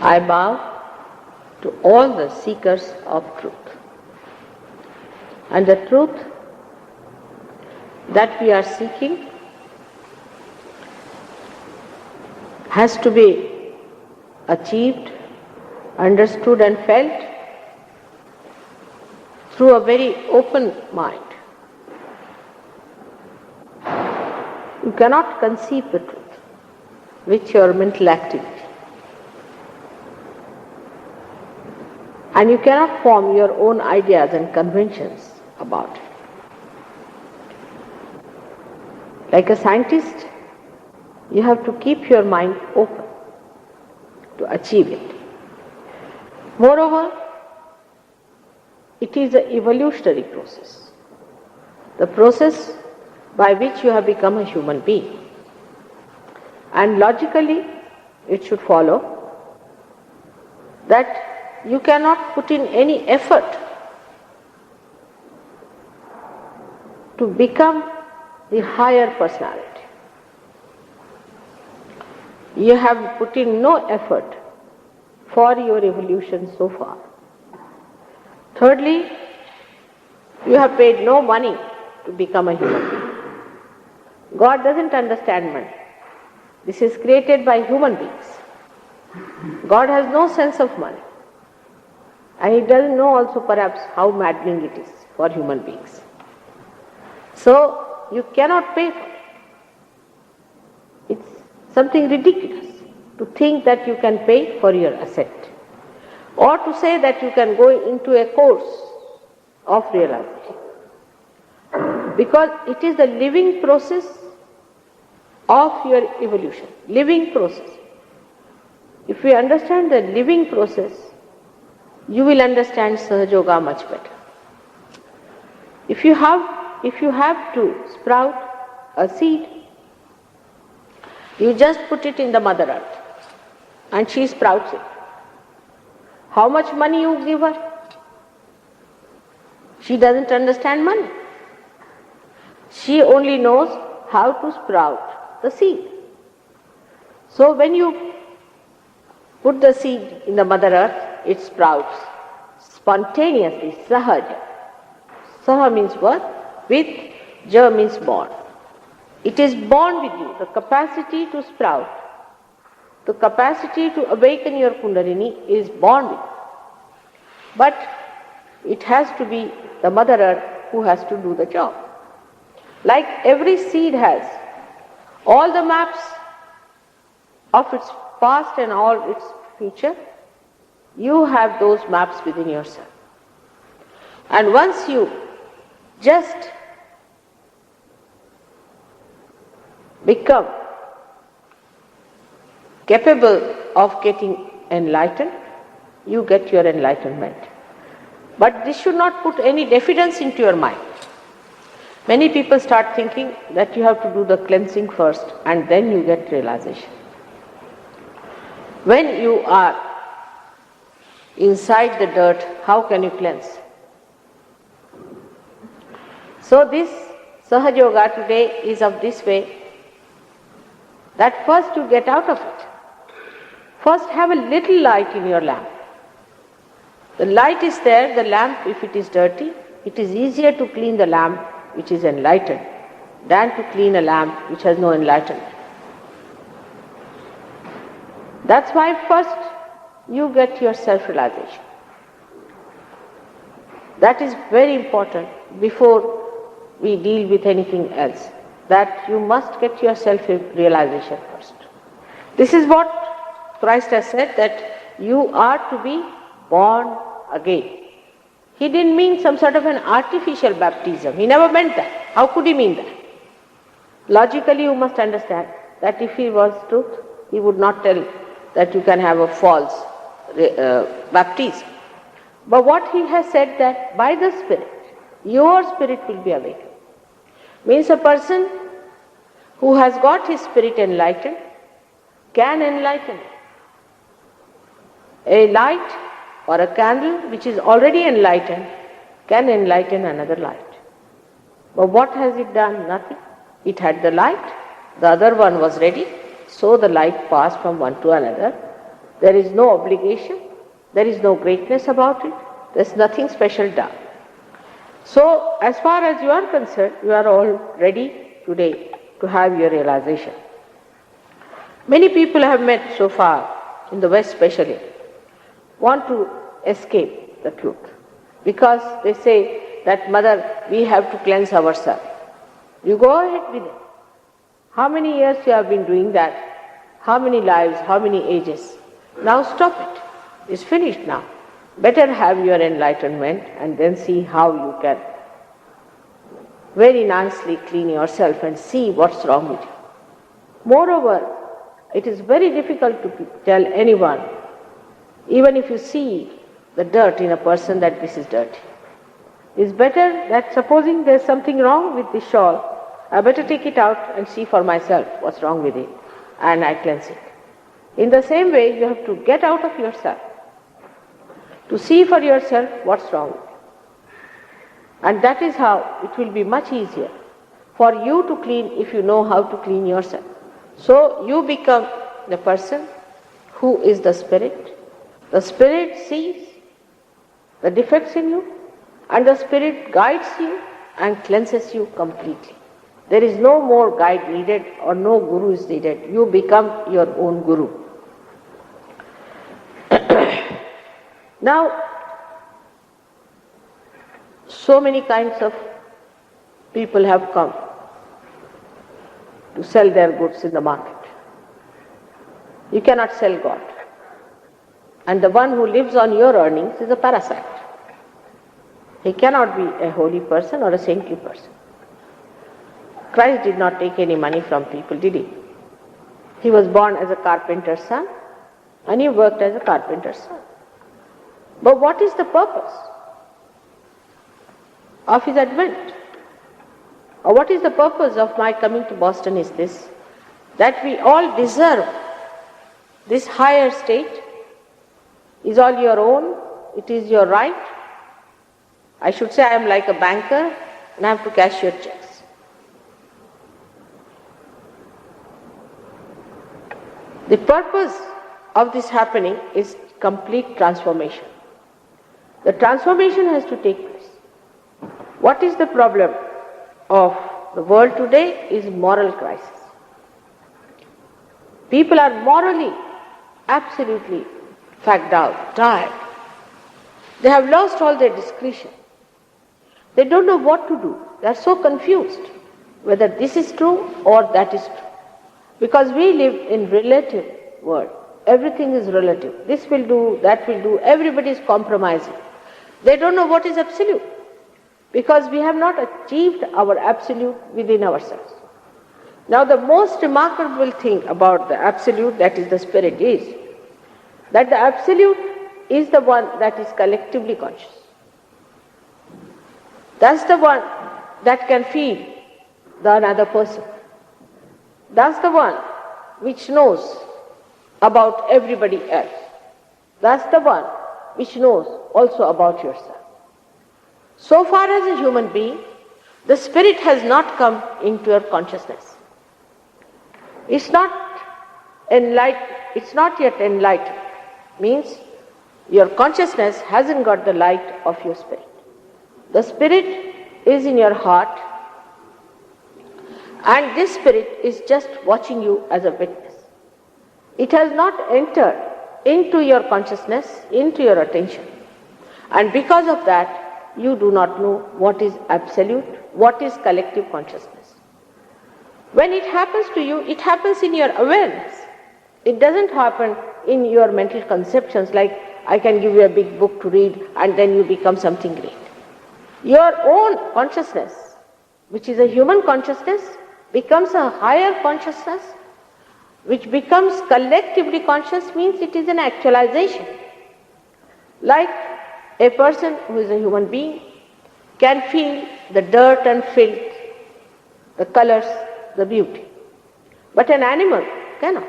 I bow to all the seekers of truth. And the truth that we are seeking has to be achieved, understood and felt through a very open mind. You cannot conceive the truth with your mental activity. And you cannot form your own ideas and conventions about it. Like a scientist, you have to keep your mind open to achieve it. Moreover, it is an evolutionary process, the process by which you have become a human being. And logically, it should follow that you cannot put in any effort to become the higher personality. You have put in no effort for your evolution so far. Thirdly, you have paid no money to become a human being. God doesn't understand money. This is created by human beings. God has no sense of money. And He doesn't know also perhaps how maddening it is for human beings. So you cannot pay for it. It's something ridiculous to think that you can pay for your ascent, or to say that you can go into a course of realization. Because it is the living process of your evolution, living process. If we understand the living process, you will understand Sahaja Yoga much better. If you have to sprout a seed, you just put it in the Mother Earth and she sprouts it. How much money you give her? She doesn't understand money. She only knows how to sprout the seed. So when you put the seed in the Mother Earth, it sprouts spontaneously, sahaja. Saha means what? With, ja means born. It is born with you, the capacity to sprout, the capacity to awaken your Kundalini is born with you. But it has to be the Mother Earth who has to do the job. Like every seed has all the maps of its past and all its future, you have those maps within yourself. And once you just become capable of getting enlightened, you get your enlightenment. But this should not put any diffidence into your mind. Many people start thinking that you have to do the cleansing first and then you get realization. When you are inside the dirt, how can you cleanse? So this Sahaja Yoga today is of this way, that first you get out of it. First have a little light in your lamp. The light is there, the lamp, if it is dirty, it is easier to clean the lamp which is enlightened than to clean a lamp which has no enlightenment. That's why first you get your self-realization. That is very important before we deal with anything else, that you must get your self-realization first. This is what Christ has said, that you are to be born again. He didn't mean some sort of an artificial baptism. He never meant that. How could he mean that? Logically you must understand that if he was truth, he would not tell that you can have a false baptism. But what he has said, that by the Spirit, your spirit will be awakened. Means a person who has got his spirit enlightened can enlighten. A light or a candle which is already enlightened can enlighten another light. But what has it done? Nothing. It had the light, the other one was ready, so the light passed from one to another There is no obligation, there is no greatness about it, there is nothing special done. So, as far as you are concerned, you are all ready today to have your realization. Many people I have met so far, in the West especially, want to escape the truth because they say that, Mother, we have to cleanse ourselves. You go ahead with it. How many years you have been doing that? How many lives, how many ages? Now stop it. It's finished now. Better have your enlightenment and then see how you can very nicely clean yourself and see what's wrong with you. Moreover, it is very difficult to tell anyone, even if you see the dirt in a person, that this is dirty. It's better that supposing there's something wrong with this shawl, I better take it out and see for myself what's wrong with it, and I cleanse it. In the same way, you have to get out of yourself, to see for yourself what's wrong with you. And that is how it will be much easier for you to clean if you know how to clean yourself. So you become the person who is the Spirit. The Spirit sees the defects in you, and the Spirit guides you and cleanses you completely. There is no more guide needed or no guru is needed. You become your own guru. Now, so many kinds of people have come to sell their goods in the market. You cannot sell God. And the one who lives on your earnings is a parasite. He cannot be a holy person or a saintly person. Christ did not take any money from people, did he? He was born as a carpenter's son and he worked as a carpenter's son. But what is the purpose of his advent? Or what is the purpose of my coming to Boston is this, that we all deserve this higher state, is all your own, it is your right. I should say I am like a banker and I have to cash your checks. The purpose of this happening is complete transformation. The transformation has to take place. What is the problem of the world today is moral crisis. People are morally absolutely fagged out, tired. They have lost all their discretion. They don't know what to do. They are so confused whether this is true or that is true. Because we live in relative world. Everything is relative. This will do, that will do. Everybody is compromising. They don't know what is absolute. Because we have not achieved our absolute within ourselves. Now the most remarkable thing about the absolute, that is the Spirit, is that the absolute is the one that is collectively conscious. That's the one that can feel the another person. That's the one which knows about everybody else. That's the one which knows also about yourself. So far as a human being, the Spirit has not come into your consciousness. It's not yet enlightened. Means your consciousness hasn't got the light of your Spirit. The Spirit is in your heart, and this Spirit is just watching you as a witness. It has not entered into your consciousness, into your attention. And because of that, you do not know what is absolute, what is collective consciousness. When it happens to you, it happens in your awareness. It doesn't happen in your mental conceptions like I can give you a big book to read and then you become something great. Your own consciousness, which is a human consciousness, becomes a higher consciousness, which becomes collectively conscious, means it is an actualization. Like a person who is a human being can feel the dirt and filth, the colors, the beauty. But an animal cannot.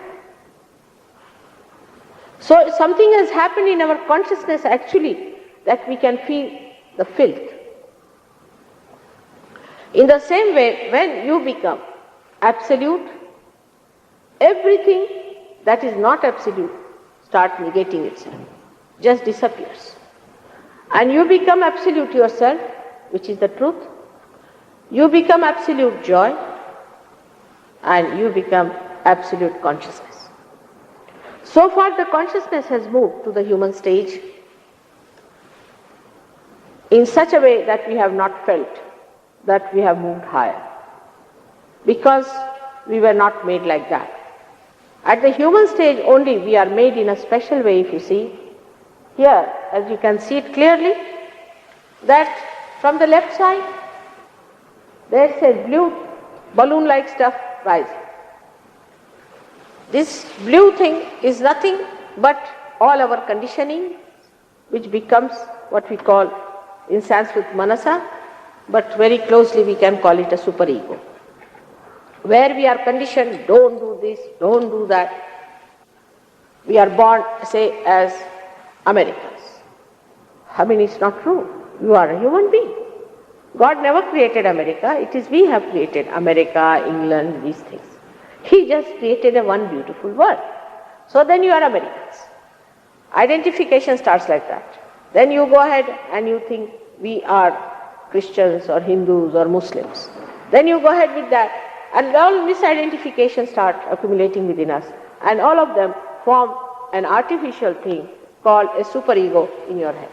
So something has happened in our consciousness actually that we can feel the filth. In the same way, when you become absolute, everything that is not absolute start negating itself, just disappears. And you become absolute yourself, which is the truth. You become absolute joy, and you become absolute consciousness. So far the consciousness has moved to the human stage in such a way that we have not felt that we have moved higher, because we were not made like that. At the human stage only we are made in a special way. If you see here, as you can see it clearly, that from the left side there is a blue balloon-like stuff rising. This blue thing is nothing but all our conditioning, which becomes what we call in Sanskrit manasa, but very closely we can call it a superego, where we are conditioned, don't do this, don't do that. We are born, say, as Americans. I mean, it's not true. You are a human being. God never created America. It is we have created America, England, these things. He just created a one beautiful world. So then you are Americans. Identification starts like that. Then you go ahead and you think we are Christians or Hindus or Muslims. Then you go ahead with that, and all misidentifications start accumulating within us, and all of them form an artificial thing called a superego in your head.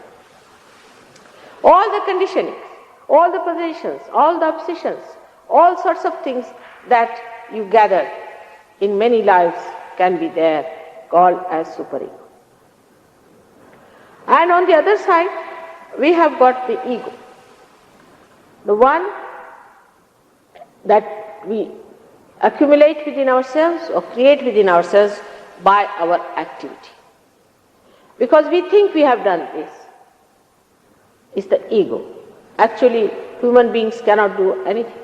All the conditionings, all the positions, all the obsessions, all sorts of things that you gathered in many lives can be there, called as superego. And on the other side, we have got the ego, the one that we accumulate within ourselves or create within ourselves by our activity. Because we think we have done this. It's the ego. Actually, human beings cannot do anything.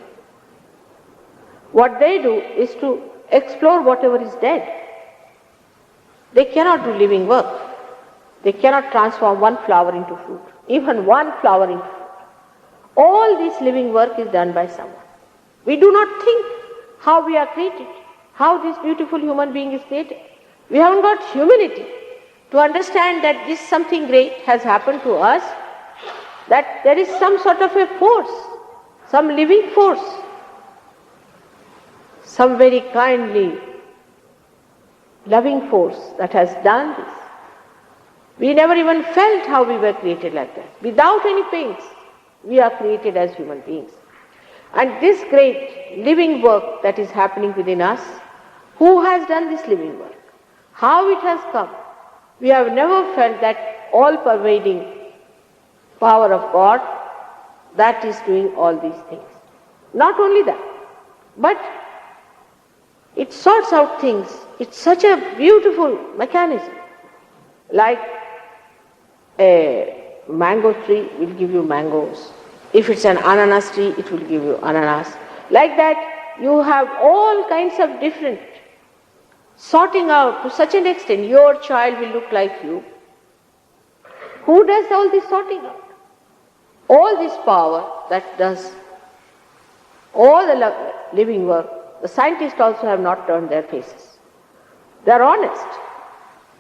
What they do is to explore whatever is dead. They cannot do living work. They cannot transform one flower into fruit, even one flower into fruit. All this living work is done by someone. We do not think how we are created, how this beautiful human being is created. We haven't got humility to understand that this something great has happened to us, that there is some sort of a force, some living force, some very kindly loving force that has done this. We never even felt how we were created like that. Without any pains, we are created as human beings. And this great living work that is happening within us, who has done this living work? How it has come? We have never felt that all-pervading power of God that is doing all these things. Not only that, but it sorts out things. It's such a beautiful mechanism. Like a mango tree will give you mangoes. If it's an ananas tree, it will give you ananas. Like that, you have all kinds of different sorting out to such an extent. Your child will look like you. Who does all this sorting out? All this power that does all the living work, the scientists also have not turned their faces. They are honest,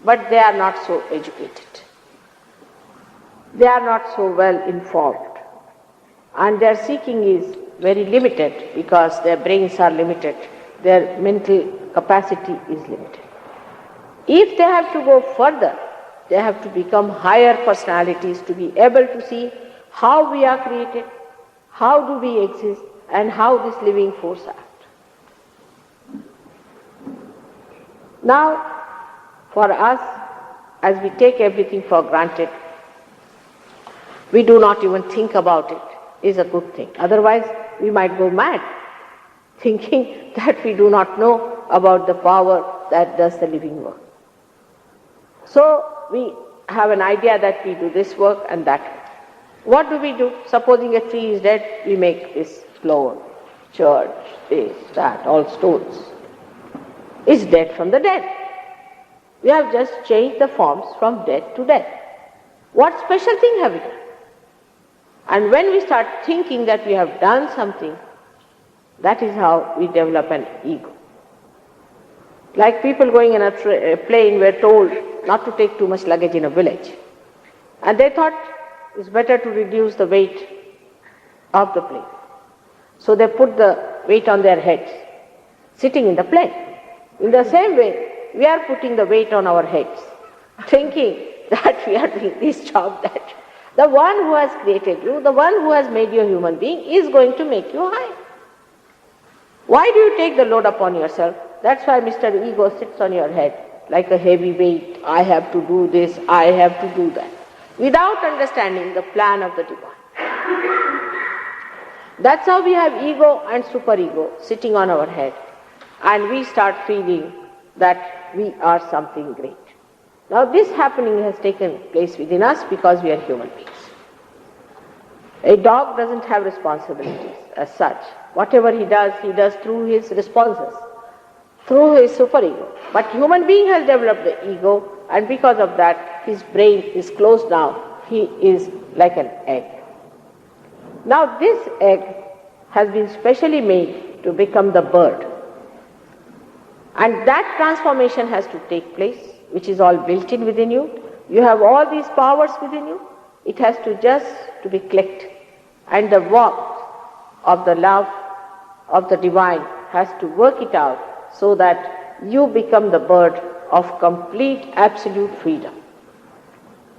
but they are not so educated. They are not so well informed. And their seeking is very limited because their brains are limited, their mental capacity is limited. If they have to go further, they have to become higher personalities to be able to see how we are created, how do we exist, and how this living force acts. Now, for us, as we take everything for granted, we do not even think about it, is a good thing. Otherwise, we might go mad, thinking that we do not know about the power that does the living work. So, we have an idea that we do this work and that work. What do? Supposing a tree is dead, we make this flower, church, this, that, all stones. It's dead from the dead. We have just changed the forms from dead to dead. What special thing have we done? And when we start thinking that we have done something, that is how we develop an ego. Like people going in a plane were told not to take too much luggage in a village. And they thought it's better to reduce the weight of the plane. So they put the weight on their heads, sitting in the plane. In the same way, we are putting the weight on our heads, thinking that we are doing this job, that the one who has created you, the one who has made you a human being, is going to make you high. Why do you take the load upon yourself? That's why Mr. Ego sits on your head like a heavy weight. I have to do this, I have to do that, without understanding the plan of the divine. That's how we have ego and superego sitting on our head, and we start feeling that we are something great. Now this happening has taken place within us because we are human beings. A dog doesn't have responsibilities as such. Whatever he does through his responses, through his superego. But human being has developed the ego, and because of that his brain is closed down. He is like an egg. Now this egg has been specially made to become the bird. And that transformation has to take place, which is all built in within you. You have all these powers within you. It has to just to be clicked. And the warmth of the love of the divine has to work it out so that you become the bird of complete absolute freedom.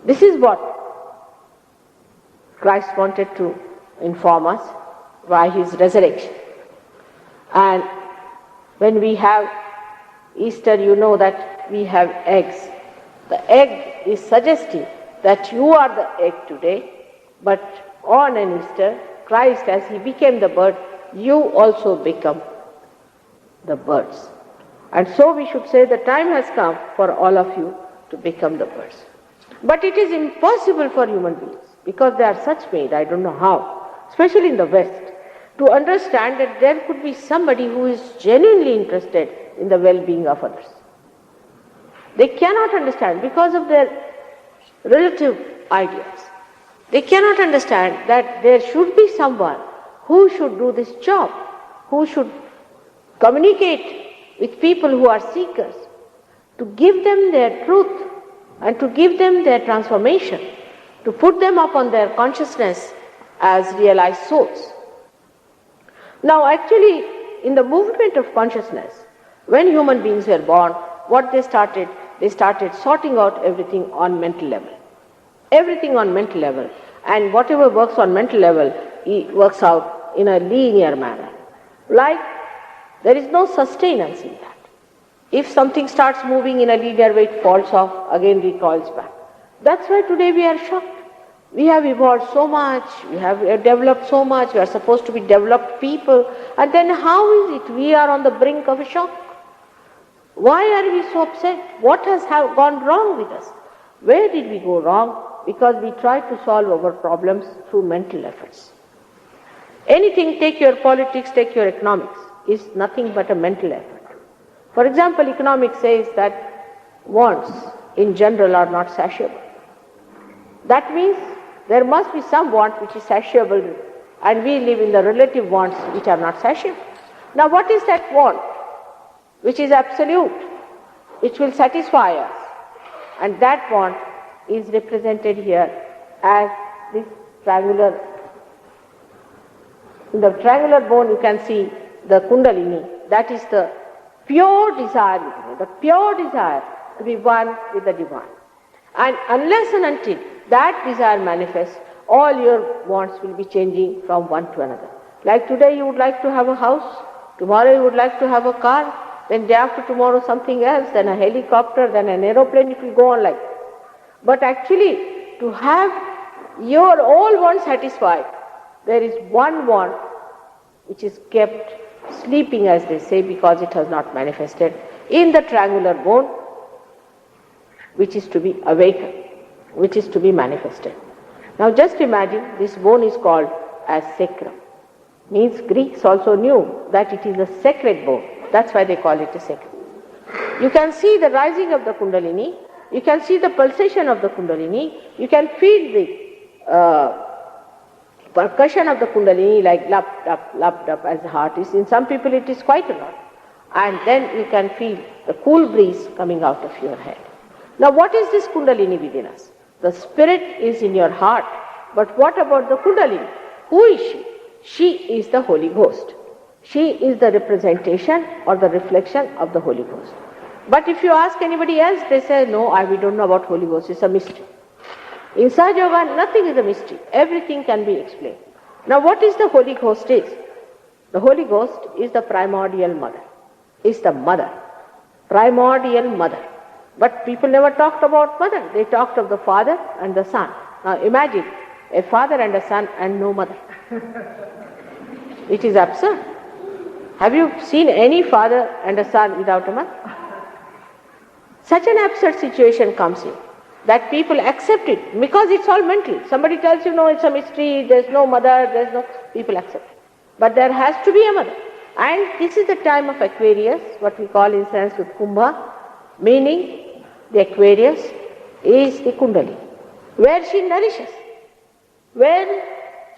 This is what Christ wanted to inform us by his resurrection. And when we have Easter, you know that we have eggs. The egg is suggesting that you are the egg today, but on an Easter, Christ, as he became the bird, you also become the birds. And so we should say the time has come for all of you to become the birds. But it is impossible for human beings, because they are such made, I don't know how, especially in the West, to understand that there could be somebody who is genuinely interested in the well-being of others. They cannot understand because of their relative ideas. They cannot understand that there should be someone who should do this job, who should communicate with people who are seekers, to give them their truth and to give them their transformation, to put them upon their consciousness as realized souls. Now actually, in the movement of consciousness, when human beings were born, what they started sorting out everything on mental level. Everything on mental level. And whatever works on mental level, it works out in a linear manner. Like, there is no sustenance in that. If something starts moving in a linear way, it falls off, again recoils back. That's why today we are shocked. We have evolved so much, we have developed so much, we are supposed to be developed people, and then how is it we are on the brink of a shock? Why are we so upset? What has gone wrong with us? Where did we go wrong? Because we try to solve our problems through mental efforts. Anything, take your politics, take your economics, is nothing but a mental effort. For example, economics says that wants in general are not satiable. That means there must be some want which is satiable, and we live in the relative wants which are not satiable. Now what is that want which is absolute, which will satisfy us? And that want is represented here as this triangular. In the triangular bone you can see the Kundalini, that is the pure desire, the pure desire to be one with the divine. And unless and until that desire manifests, all your wants will be changing from one to another. Like today you would like to have a house, tomorrow you would like to have a car, then day after tomorrow something else, then a helicopter, then an aeroplane, it will go on like that. But actually, to have your all wants satisfied, there is one want which is kept sleeping, as they say, because it has not manifested in the triangular bone, which is to be awakened, which is to be manifested. Now just imagine, this bone is called as sacrum. Means Greeks also knew that it is a sacred bone. That's why they call it a sacrum. You can see the rising of the Kundalini, you can see the pulsation of the Kundalini, you can feel the percussion of the Kundalini like lap, as the heart is. In some people it is quite a lot. And then you can feel the cool breeze coming out of your head. Now what is this Kundalini within us? The spirit is in your heart, but what about the Kundalini? Who is she? She is the Holy Ghost. She is the representation or the reflection of the Holy Ghost. But if you ask anybody else, they say, no, we don't know about Holy Ghost, it's a mystery. In Sahaja Yoga, nothing is a mystery. Everything can be explained. Now what is the Holy Ghost is? The Holy Ghost is the primordial mother. Is the mother. Primordial mother. But people never talked about mother. They talked of the father and the son. Now imagine a father and a son and no mother. It is absurd. Have you seen any father and a son without a mother? Such an absurd situation comes in that people accept it because it's all mental. Somebody tells you, no, it's a mystery, there's no mother, people accept it. But there has to be a mother. And this is the time of Aquarius, what we call in Sanskrit Kumbha, meaning the Aquarius is the Kundalini, where she nourishes, where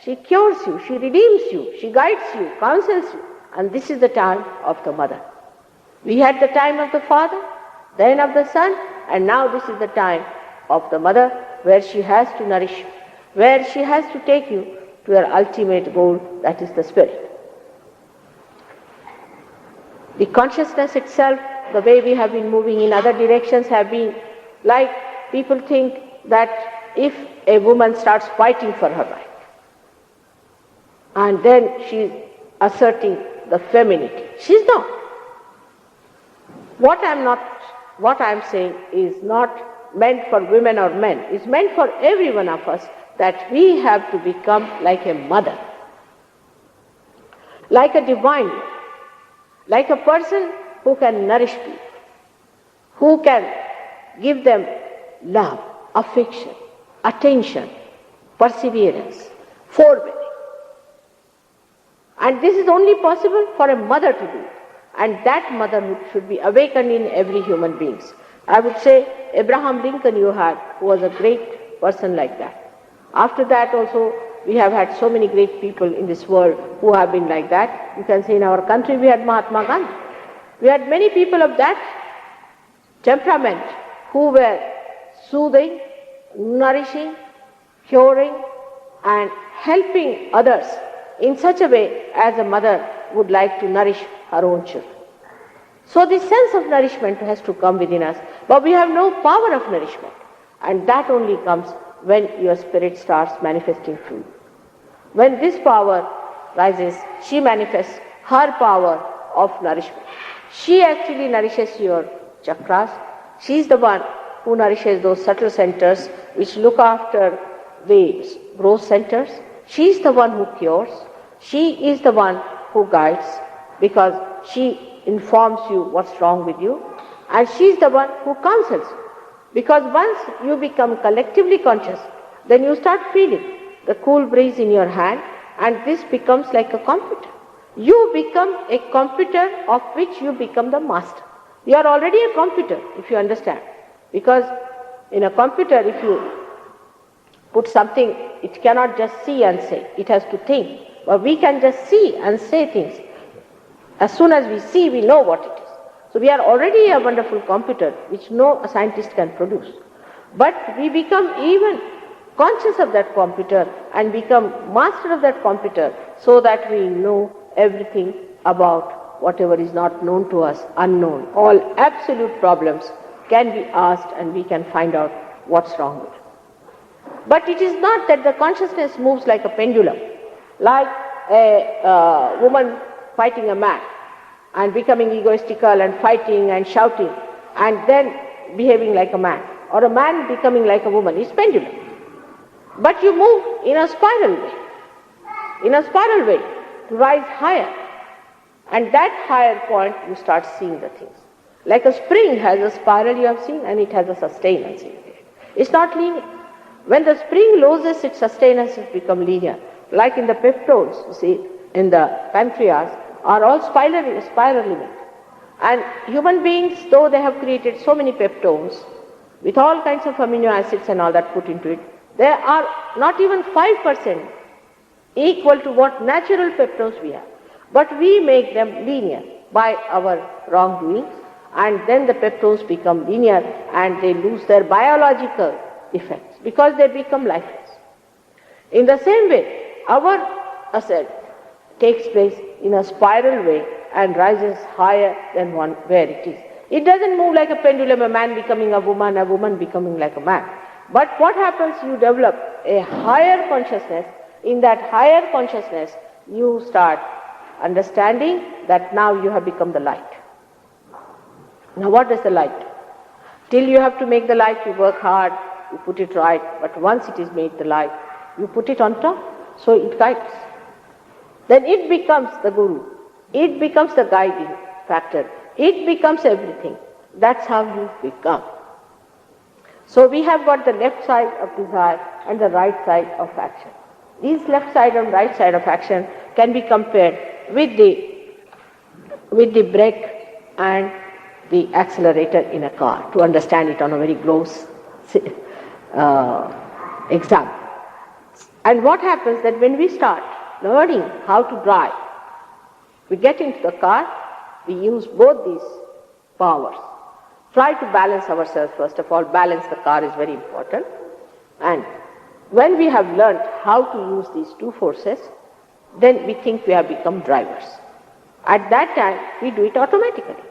she cures you, she redeems you, she guides you, counsels you. And this is the time of the mother. We had the time of the father, then of the son, and now this is the time of the mother, where she has to nourish you, where she has to take you to her ultimate goal, that is the spirit. The consciousness itself, the way we have been moving in other directions, have been like people think that if a woman starts fighting for her right, and then she is asserting the femininity. She is not. What I am saying is not meant for women or men. It's meant for every one of us, that we have to become like a mother, like a divine, like a person who can nourish people, who can give them love, affection, attention, perseverance, forbearance. And this is only possible for a mother to do it. And that motherhood should be awakened in every human being. I would say Abraham Lincoln you had, who was a great person like that. After that also, we have had so many great people in this world who have been like that. You can say in our country we had Mahatma Gandhi. We had many people of that temperament who were soothing, nourishing, curing, and helping others in such a way as a mother would like to nourish her own children. So this sense of nourishment has to come within us, but we have no power of nourishment, and that only comes when your spirit starts manifesting through you. When this power rises, she manifests her power of nourishment. She actually nourishes your chakras. She is the one who nourishes those subtle centers which look after the growth centers. She is the one who cures. She is the one who guides, because she informs you what's wrong with you, and she is the one who counsels you. Because once you become collectively conscious, then you start feeling the cool breeze in your hand, and this becomes like a computer. You become a computer of which you become the master. You are already a computer, if you understand. Because in a computer, if you put something, it cannot just see and say, it has to think. But we can just see and say things. As soon as we see, we know what it is. So we are already a wonderful computer which no scientist can produce. But we become even conscious of that computer and become master of that computer, so that we know everything about whatever is not known to us, unknown. All absolute problems can be asked and we can find out what's wrong with it. But it is not that the consciousness moves like a pendulum, like a woman fighting a man and becoming egoistical and fighting and shouting and then behaving like a man, or a man becoming like a woman. It's pendulum. But you move in a spiral way, to rise higher. And that higher point, you start seeing the things. Like a spring has a spiral you have seen, and it has a sustenance in it. It's not linear. When the spring loses its sustenance, it becomes linear. Like in the peptones, you see, in the pancreas, are all spiraling. And human beings, though they have created so many peptones, with all kinds of amino acids and all that put into it, they are not even 5% equal to what natural peptones we have. But we make them linear by our wrongdoings, and then the peptones become linear and they lose their biological effects because they become lifeless. In the same way, our ascent takes place in a spiral way and rises higher than where it is. It doesn't move like a pendulum, a man becoming a woman becoming like a man. But what happens, you develop a higher consciousness. In that higher consciousness, you start understanding that now you have become the light. Now what is the light? Till you have to make the light, you work hard, you put it right, but once it is made the light, you put it on top, so it guides. Then it becomes the guru. It becomes the guiding factor. It becomes everything. That's how you become. So we have got the left side of desire and the right side of action. These left side and right side of action can be compared with the brake and the accelerator in a car, to understand it on a very gross example. And what happens that when we start learning how to drive, we get into the car, we use both these powers. Try to balance ourselves first of all. Balance the car is very important. And when we have learned how to use these two forces, then we think we have become drivers. At that time, we do it automatically.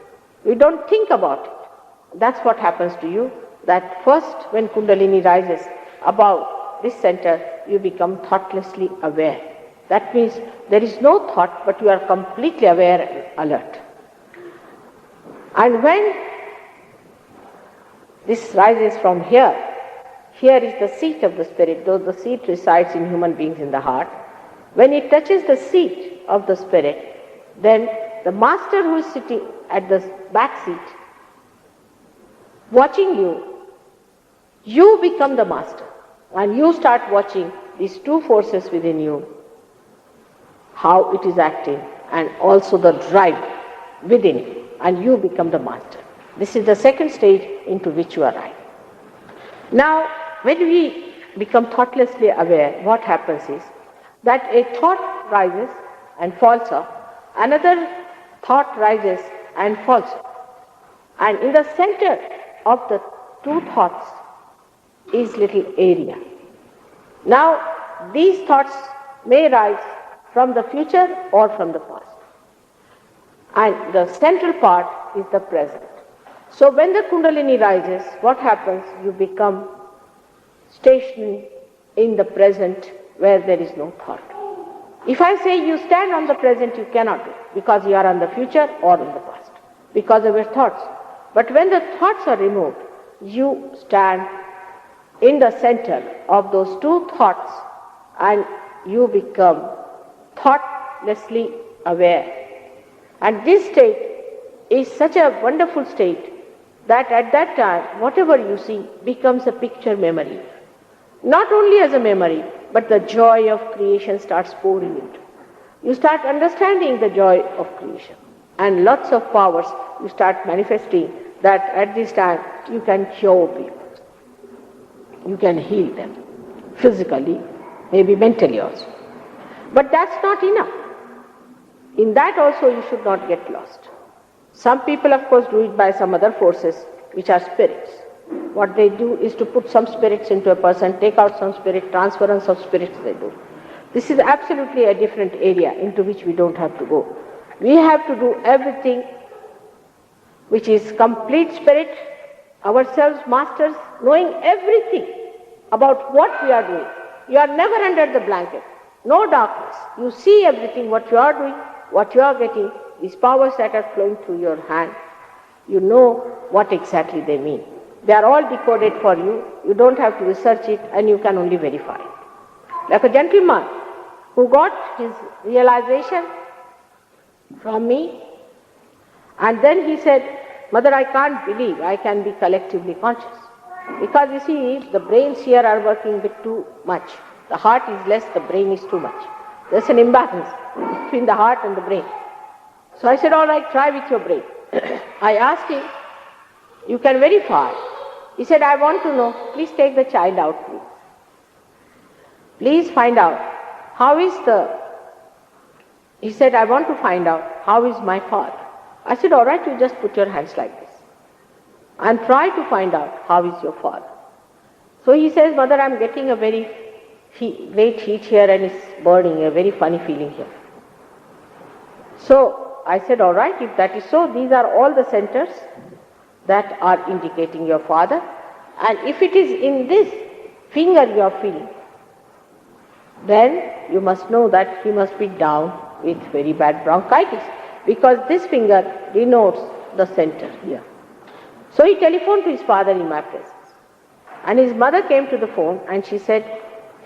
We don't think about it. That's what happens to you, that first when Kundalini rises above this center, you become thoughtlessly aware. That means there is no thought, but you are completely aware and alert. And when this rises from here, here is the seat of the spirit, though the seat resides in human beings in the heart. When it touches the seat of the spirit, then the master who is sitting at the back seat, watching you, you become the master. And you start watching these two forces within you, how it is acting, and also the drive within you, and you become the master. This is the second stage into which you arrive. Now, when we become thoughtlessly aware, what happens is that a thought rises and falls off, another thought rises and falls off. And in the center of the two thoughts is little area. Now, these thoughts may rise from the future or from the past. And the central part is the present. So when the Kundalini rises, what happens? You become stationed in the present where there is no thought. If I say you stand on the present, you cannot do it, because you are on the future or in the past, because of your thoughts. But when the thoughts are removed, you stand in the center of those two thoughts and you become thoughtlessly aware. And this state is such a wonderful state that at that time, whatever you see becomes a picture memory. Not only as a memory, but the joy of creation starts pouring into. You start understanding the joy of creation. And lots of powers you start manifesting, that at this time you can cure people. You can heal them physically, maybe mentally also. But that's not enough. In that also you should not get lost. Some people of course do it by some other forces which are spirits. What they do is to put some spirits into a person, take out some spirit, transference of spirits they do. This is absolutely a different area into which we don't have to go. We have to do everything which is complete spirit, ourselves masters, knowing everything about what we are doing. You are never under the blanket, no darkness. You see everything, what you are doing, what you are getting, these powers that are flowing through your hand. You know what exactly they mean. They are all decoded for you. You don't have to research it, and you can only verify it. Like a gentleman who got his realization from me, and then he said, "Mother, I can't believe I can be collectively conscious." Because you see, the brains here are working a bit too much. The heart is less, the brain is too much. There's an imbalance between the heart and the brain. So I said, all right, try with your brain. I asked him, you can verify. He said, I want to know, please take the child out, please. Please find out, he said, I want to find out, how is my father? I said, all right, you just put your hands like this. and try to find out how is your father. So he says, Mother, I'm getting a very great heat here and it's burning, a very funny feeling here. So I said, all right, if that is so, these are all the centers that are indicating your father. And if it is in this finger you are feeling, then you must know that he must be down with very bad bronchitis, because this finger denotes the center here. So he telephoned to his father in my presence. And his mother came to the phone and she said,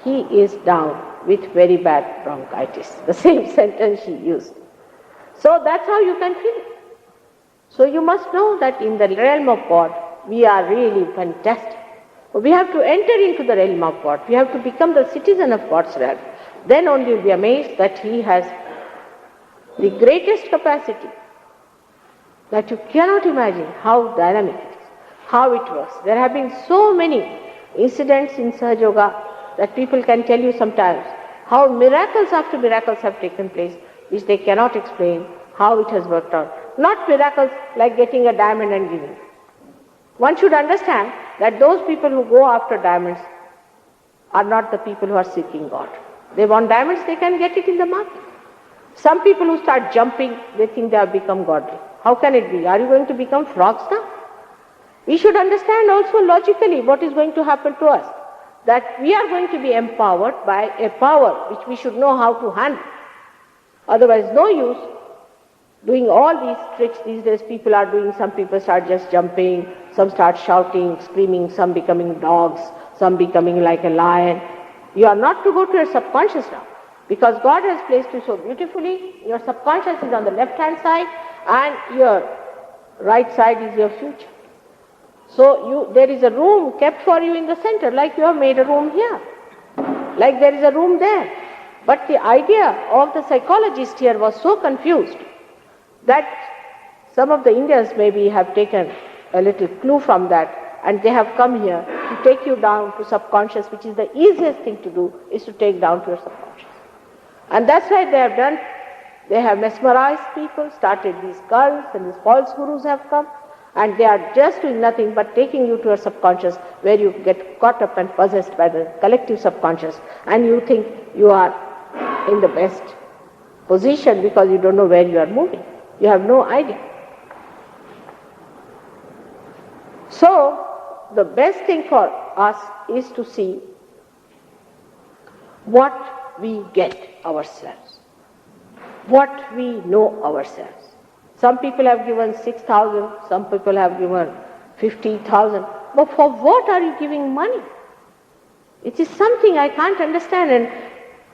he is down with very bad bronchitis. The same sentence she used. So that's how you can feel it. So you must know that in the realm of God, we are really fantastic. We have to enter into the realm of God. We have to become the citizen of God's realm. Then only you'll be amazed that He has the greatest capacity that you cannot imagine how dynamic it is, how it works. There have been so many incidents in Sahaja Yoga that people can tell you sometimes how miracles after miracles have taken place, which they cannot explain how it has worked out. Not miracles like getting a diamond and giving. One should understand that those people who go after diamonds are not the people who are seeking God. They want diamonds, they can get it in the market. Some people who start jumping, they think they have become godly. How can it be? Are you going to become frogs now? We should understand also logically what is going to happen to us. That we are going to be empowered by a power which we should know how to handle. Otherwise, no use doing all these tricks these days people are doing. Some people start just jumping, some start shouting, screaming, some becoming dogs, some becoming like a lion. You are not to go to your subconscious now, because God has placed you so beautifully. Your subconscious is on the left-hand side and your right side is your future. So there is a room kept for you in the center, like you have made a room here, like there is a room there. But the idea of the psychologist here was so confused that some of the Indians maybe have taken a little clue from that, and they have come here to take you down to subconscious, which is the easiest thing to do, is to take down to your subconscious. And that's why they have done. They have mesmerized people, started these cults, and these false gurus have come, and they are just doing nothing but taking you to your subconscious, where you get caught up and possessed by the collective subconscious, and you think you are in the best position because you don't know where you are moving. You have no idea. So, the best thing for us is to see what we get ourselves, what we know ourselves. Some people have given 6,000, some people have given 50,000. But for what are you giving money? It is something I can't understand. And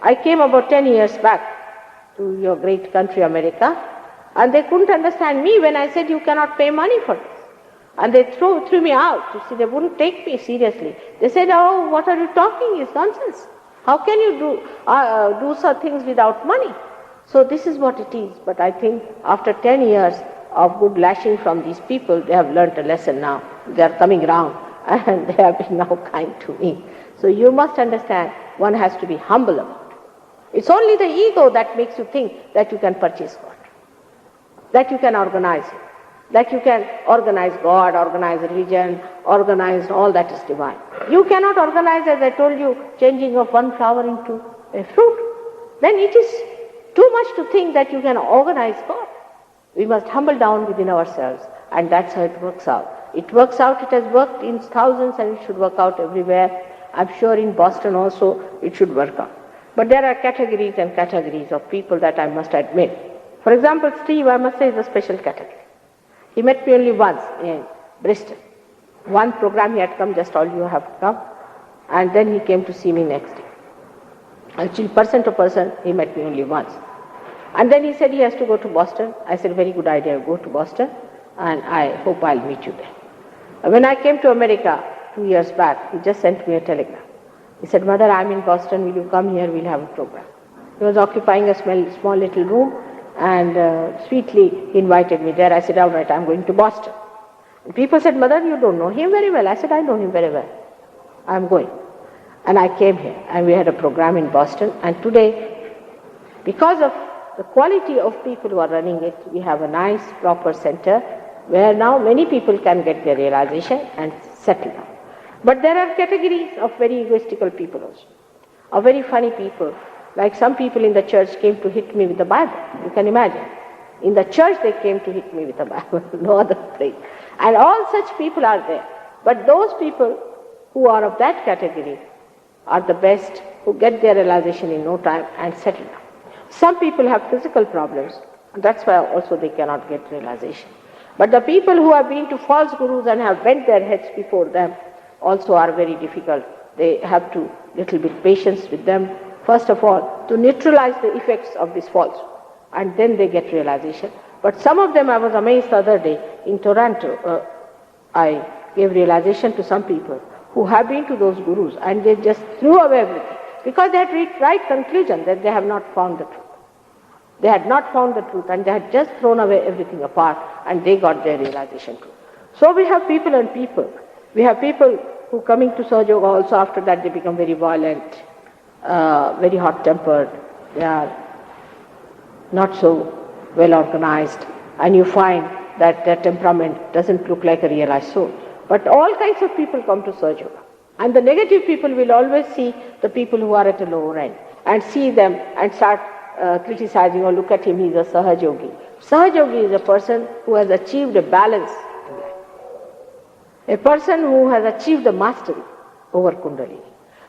I came about 10 years back to your great country, America, and they couldn't understand me when I said you cannot pay money for this. And they threw me out. You see, they wouldn't take me seriously. They said, oh, what are you talking? It's nonsense. How can you do such things without money? So this is what it is. But I think after 10 years of good lashing from these people, they have learnt a lesson now. They are coming round and they have been now kind to me. So you must understand, one has to be humble about it. It's only the ego that makes you think that you can purchase God, that you can organize it, that you can organize God, organize religion, organize all that is divine. You cannot organize, as I told you, changing of one flower into a fruit. Then it is too much to think that you can organize God. We must humble down within ourselves, and that's how it works out. It works out, it has worked in thousands, and it should work out everywhere. I'm sure in Boston also it should work out. But there are categories and categories of people that I must admit. For example, Steve, I must say, is a special category. He met me only once in Bristol. One program he had come, just all you have come, and then he came to see me next day. Actually, person to person, he met me only once. And then he said he has to go to Boston. I said, very good idea, go to Boston, and I hope I'll meet you there. When I came to America 2 years back, he just sent me a telegram. He said, Mother, I'm in Boston, will you come here, we'll have a program. He was occupying a small little room, and sweetly he invited me there. I said, all right, I'm going to Boston. And people said, Mother, you don't know him very well. I said, I know him very well. I'm going. And I came here, and we had a program in Boston, and today, because of the quality of people who are running it, we have a nice, proper center, where now many people can get their realization and settle down. But there are categories of very egoistical people also, of very funny people. Like some people in the church came to hit me with the Bible. You can imagine. In the church they came to hit me with the Bible, no other place. And all such people are there. But those people who are of that category are the best, who get their realization in no time and settle down. Some people have physical problems, and that's why also they cannot get realization. But the people who have been to false gurus and have bent their heads before them also are very difficult. They have to little bit patience with them, first of all, to neutralize the effects of this false, and then they get realization. But some of them, I was amazed the other day in Toronto, I gave realization to some people who have been to those gurus and they just threw away everything because they had reached right conclusion that they have not found the truth. They had not found the truth and they had just thrown away everything apart and they got their realization too. So we have people and people. We have people who coming to Sahaja Yoga also after that they become very violent, very hot-tempered. They are not so well organized, and you find that their temperament doesn't look like a realized soul. But all kinds of people come to Sahaja Yoga. And the negative people will always see the people who are at a lower end and see them and start criticizing or look at him, he's a Sahaja Yogi. Sahaja Yogi is a person who has achieved a balance in life. A person who has achieved the mastery over Kundalini.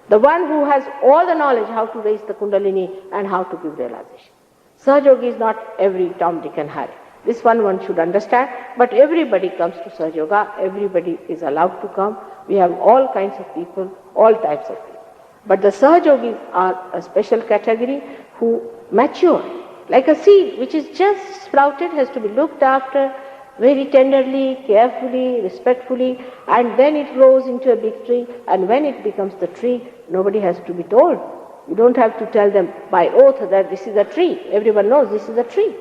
The one who has all the knowledge how to raise the Kundalini and how to give realization. Sahaja Yogi is not every Tom, Dick and Harry. This one should understand, but everybody comes to Sahaja Yoga, everybody is allowed to come. We have all kinds of people, all types of people. But the Sahaja Yogis are a special category who mature, like a seed which is just sprouted, has to be looked after very tenderly, carefully, respectfully, and then it grows into a big tree, and when it becomes the tree, nobody has to be told. You don't have to tell them by oath that this is a tree. Everyone knows this is a tree.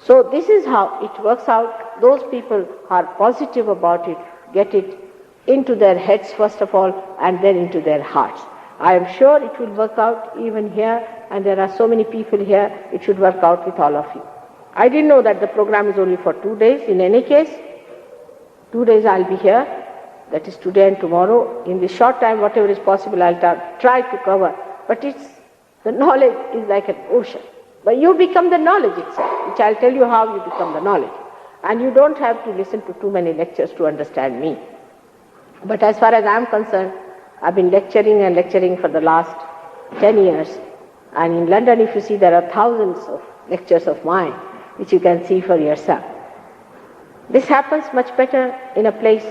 So this is how it works out. Those people are positive about it, get it into their heads first of all, and then into their hearts. I am sure it will work out even here, and there are so many people here, it should work out with all of you. I didn't know that the program is only for 2 days. In any case, 2 days I'll be here, that is today and tomorrow. In this short time, whatever is possible, I'll try to cover. But the knowledge is like an ocean. But you become the knowledge itself, which I'll tell you how you become the knowledge. And you don't have to listen to too many lectures to understand me. But as far as I'm concerned, I've been lecturing and lecturing for the last 10 years. And in London, if you see, there are thousands of lectures of mine, which you can see for yourself. This happens much better in a place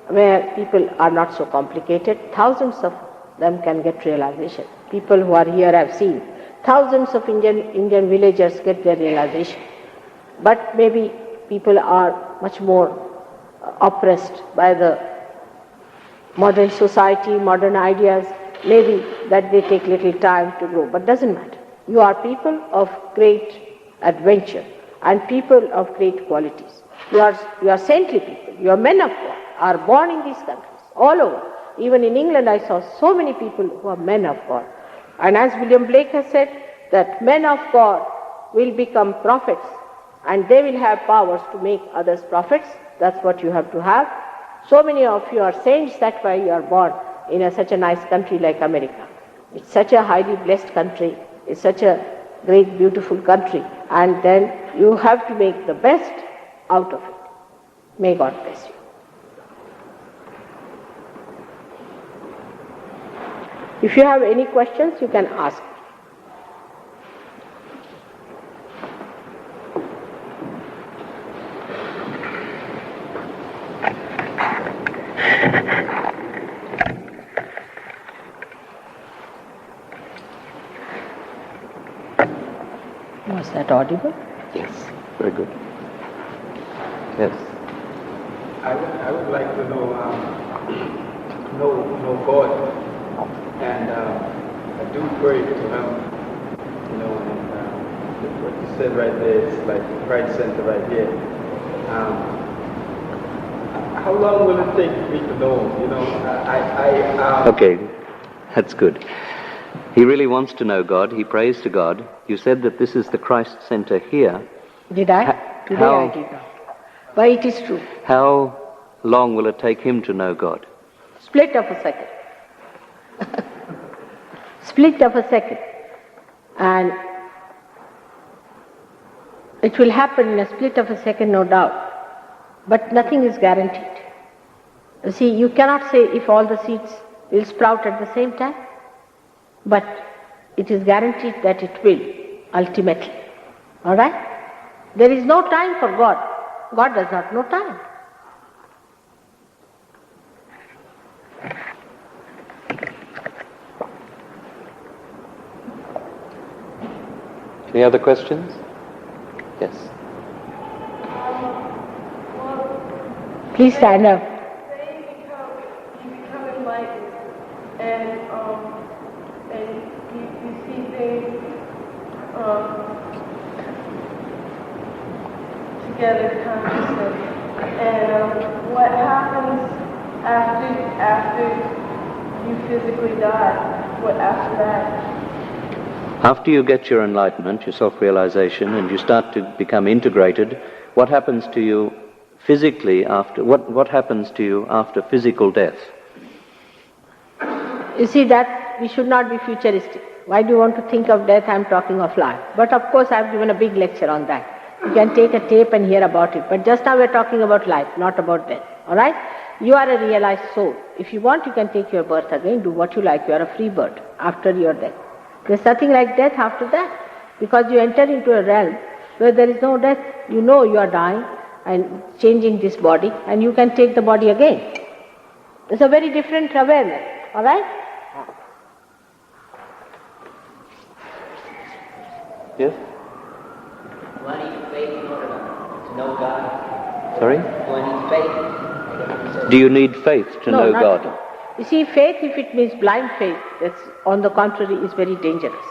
where people are not so complicated. Thousands of them can get realization. People who are here I've seen. Thousands of Indian villagers get their realization. But maybe people are much more oppressed by the modern society, modern ideas. Maybe that they take little time to grow, but doesn't matter. You are people of great adventure and people of great qualities. You are saintly people. You are men of God, are born in these countries, all over. Even in England I saw so many people who are men of God. And as William Blake has said, that men of God will become prophets and they will have powers to make others prophets. That's what you have to have. So many of you are saints, that's why you are born in such a nice country like America. It's such a highly blessed country. It's such a great, beautiful country. And then you have to make the best out of it. May God bless you. If you have any questions, you can ask. Was that audible? Yes, very good. Yes. I would like to know God. And I do pray to him, and what you said right there is like the Christ Center right here. How long will it take me to know? Okay, that's good. He really wants to know God. He prays to God. You said that this is the Christ Center here. Did I? Today I did not. But it is true. How long will it take him to know God? Split of a second. Split of a second. And it will happen in a split of a second, no doubt. But nothing is guaranteed. You see, you cannot say if all the seeds will sprout at the same time, but it is guaranteed that it will, ultimately. All right? There is no time for God. God does not know time. Any other questions? Yes. Please stand up. Say you become enlightened and you see things together consciously. And what happens after you physically die? What after that? After you get your enlightenment, your self-realization, and you start to become integrated, what happens to you physically after, what happens to you after physical death? You see that we should not be futuristic. Why do you want to think of death? I'm talking of life. But of course I've given a big lecture on that. You can take a tape and hear about it. But just now we're talking about life, not about death. Alright? You are a realized soul. If you want, you can take your birth again, do what you like. You are a free bird after your death. There's nothing like death after that. Because you enter into a realm where there is no death. You know you are dying and changing this body, and you can take the body again. It's a very different awareness. Alright? Yes? One needs faith in order to know God. Sorry? One needs faith. Do you need faith to know not God? at all. You see, faith, if it means blind faith, that's on the contrary is very dangerous.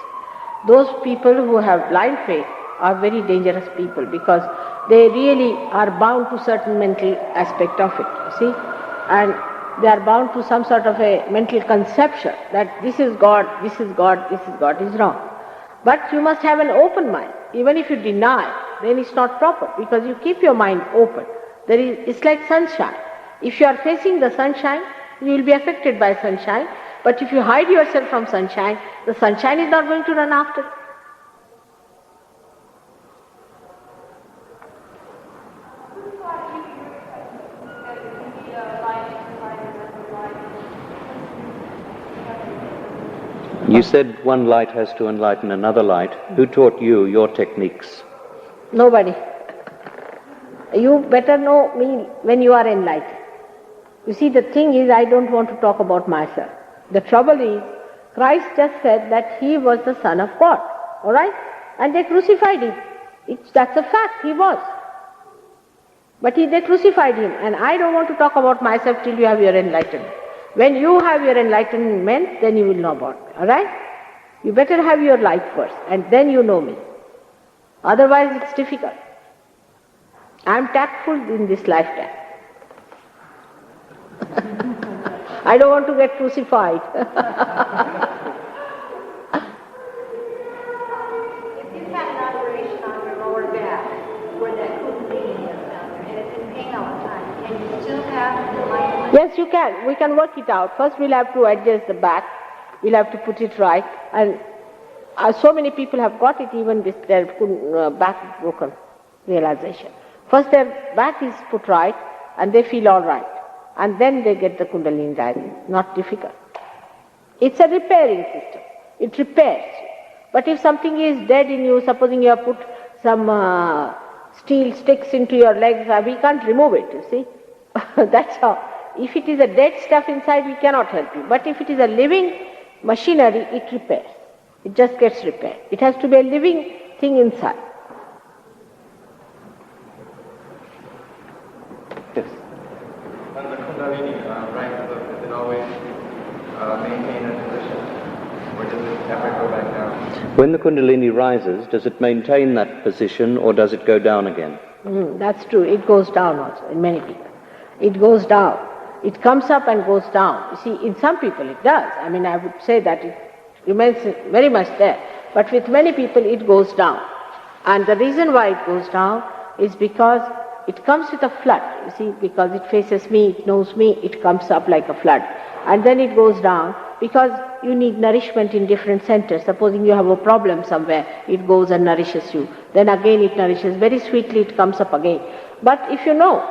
Those people who have blind faith are very dangerous people because they really are bound to certain mental aspect of it, you see, and they are bound to some sort of a mental conception that this is God, this is God, this is God, is wrong. But you must have an open mind. Even if you deny, then it's not proper because you keep your mind open. It's like sunshine. If you are facing the sunshine, you will be affected by sunshine. But if you hide yourself from sunshine, the sunshine is not going to run after. You said one light has to enlighten another light. Who taught you your techniques? Nobody. You better know me when you are enlightened. You see, the thing is, I don't want to talk about myself. The trouble is, Christ just said that he was the Son of God. Alright? And they crucified him. That's a fact, he was. But they crucified him. And I don't want to talk about myself till you have your enlightenment. When you have your enlightenment, then you will know about me. Alright? You better have your light first, and then you know me. Otherwise it's difficult. I am tactful in this lifetime. I don't want to get crucified. If you've had an operation on your lower back where that kundalini is down there and it's in pain all the time, can you still have enlightenment? Yes, you can. We can work it out. First we'll have to adjust the back. We'll have to put it right. And so many people have got it even with their back broken realization. First their back is put right and they feel all right. And then they get the Kundalini rising. Not difficult. It's a repairing system. It repairs you. But if something is dead in you, supposing you have put some steel sticks into your legs, we can't remove it, you see. That's how. If it is a dead stuff inside, we cannot help you. But if it is a living machinery, it repairs. It just gets repaired. It has to be a living thing inside. Yes. When the Kundalini rises up, does it always maintain a position, or does it ever go back down? When the Kundalini rises, does it maintain that position or does it go down again? That's true. It goes down also in many people. It goes down. It comes up and goes down. You see, in some people it does. I mean, I would say that it remains very much there. But with many people it goes down. And the reason why it goes down is because it comes with a flood, you see, because it faces me, it knows me, it comes up like a flood. And then it goes down because you need nourishment in different centers. Supposing you have a problem somewhere, it goes and nourishes you. Then again it nourishes. Very sweetly it comes up again. But if you know,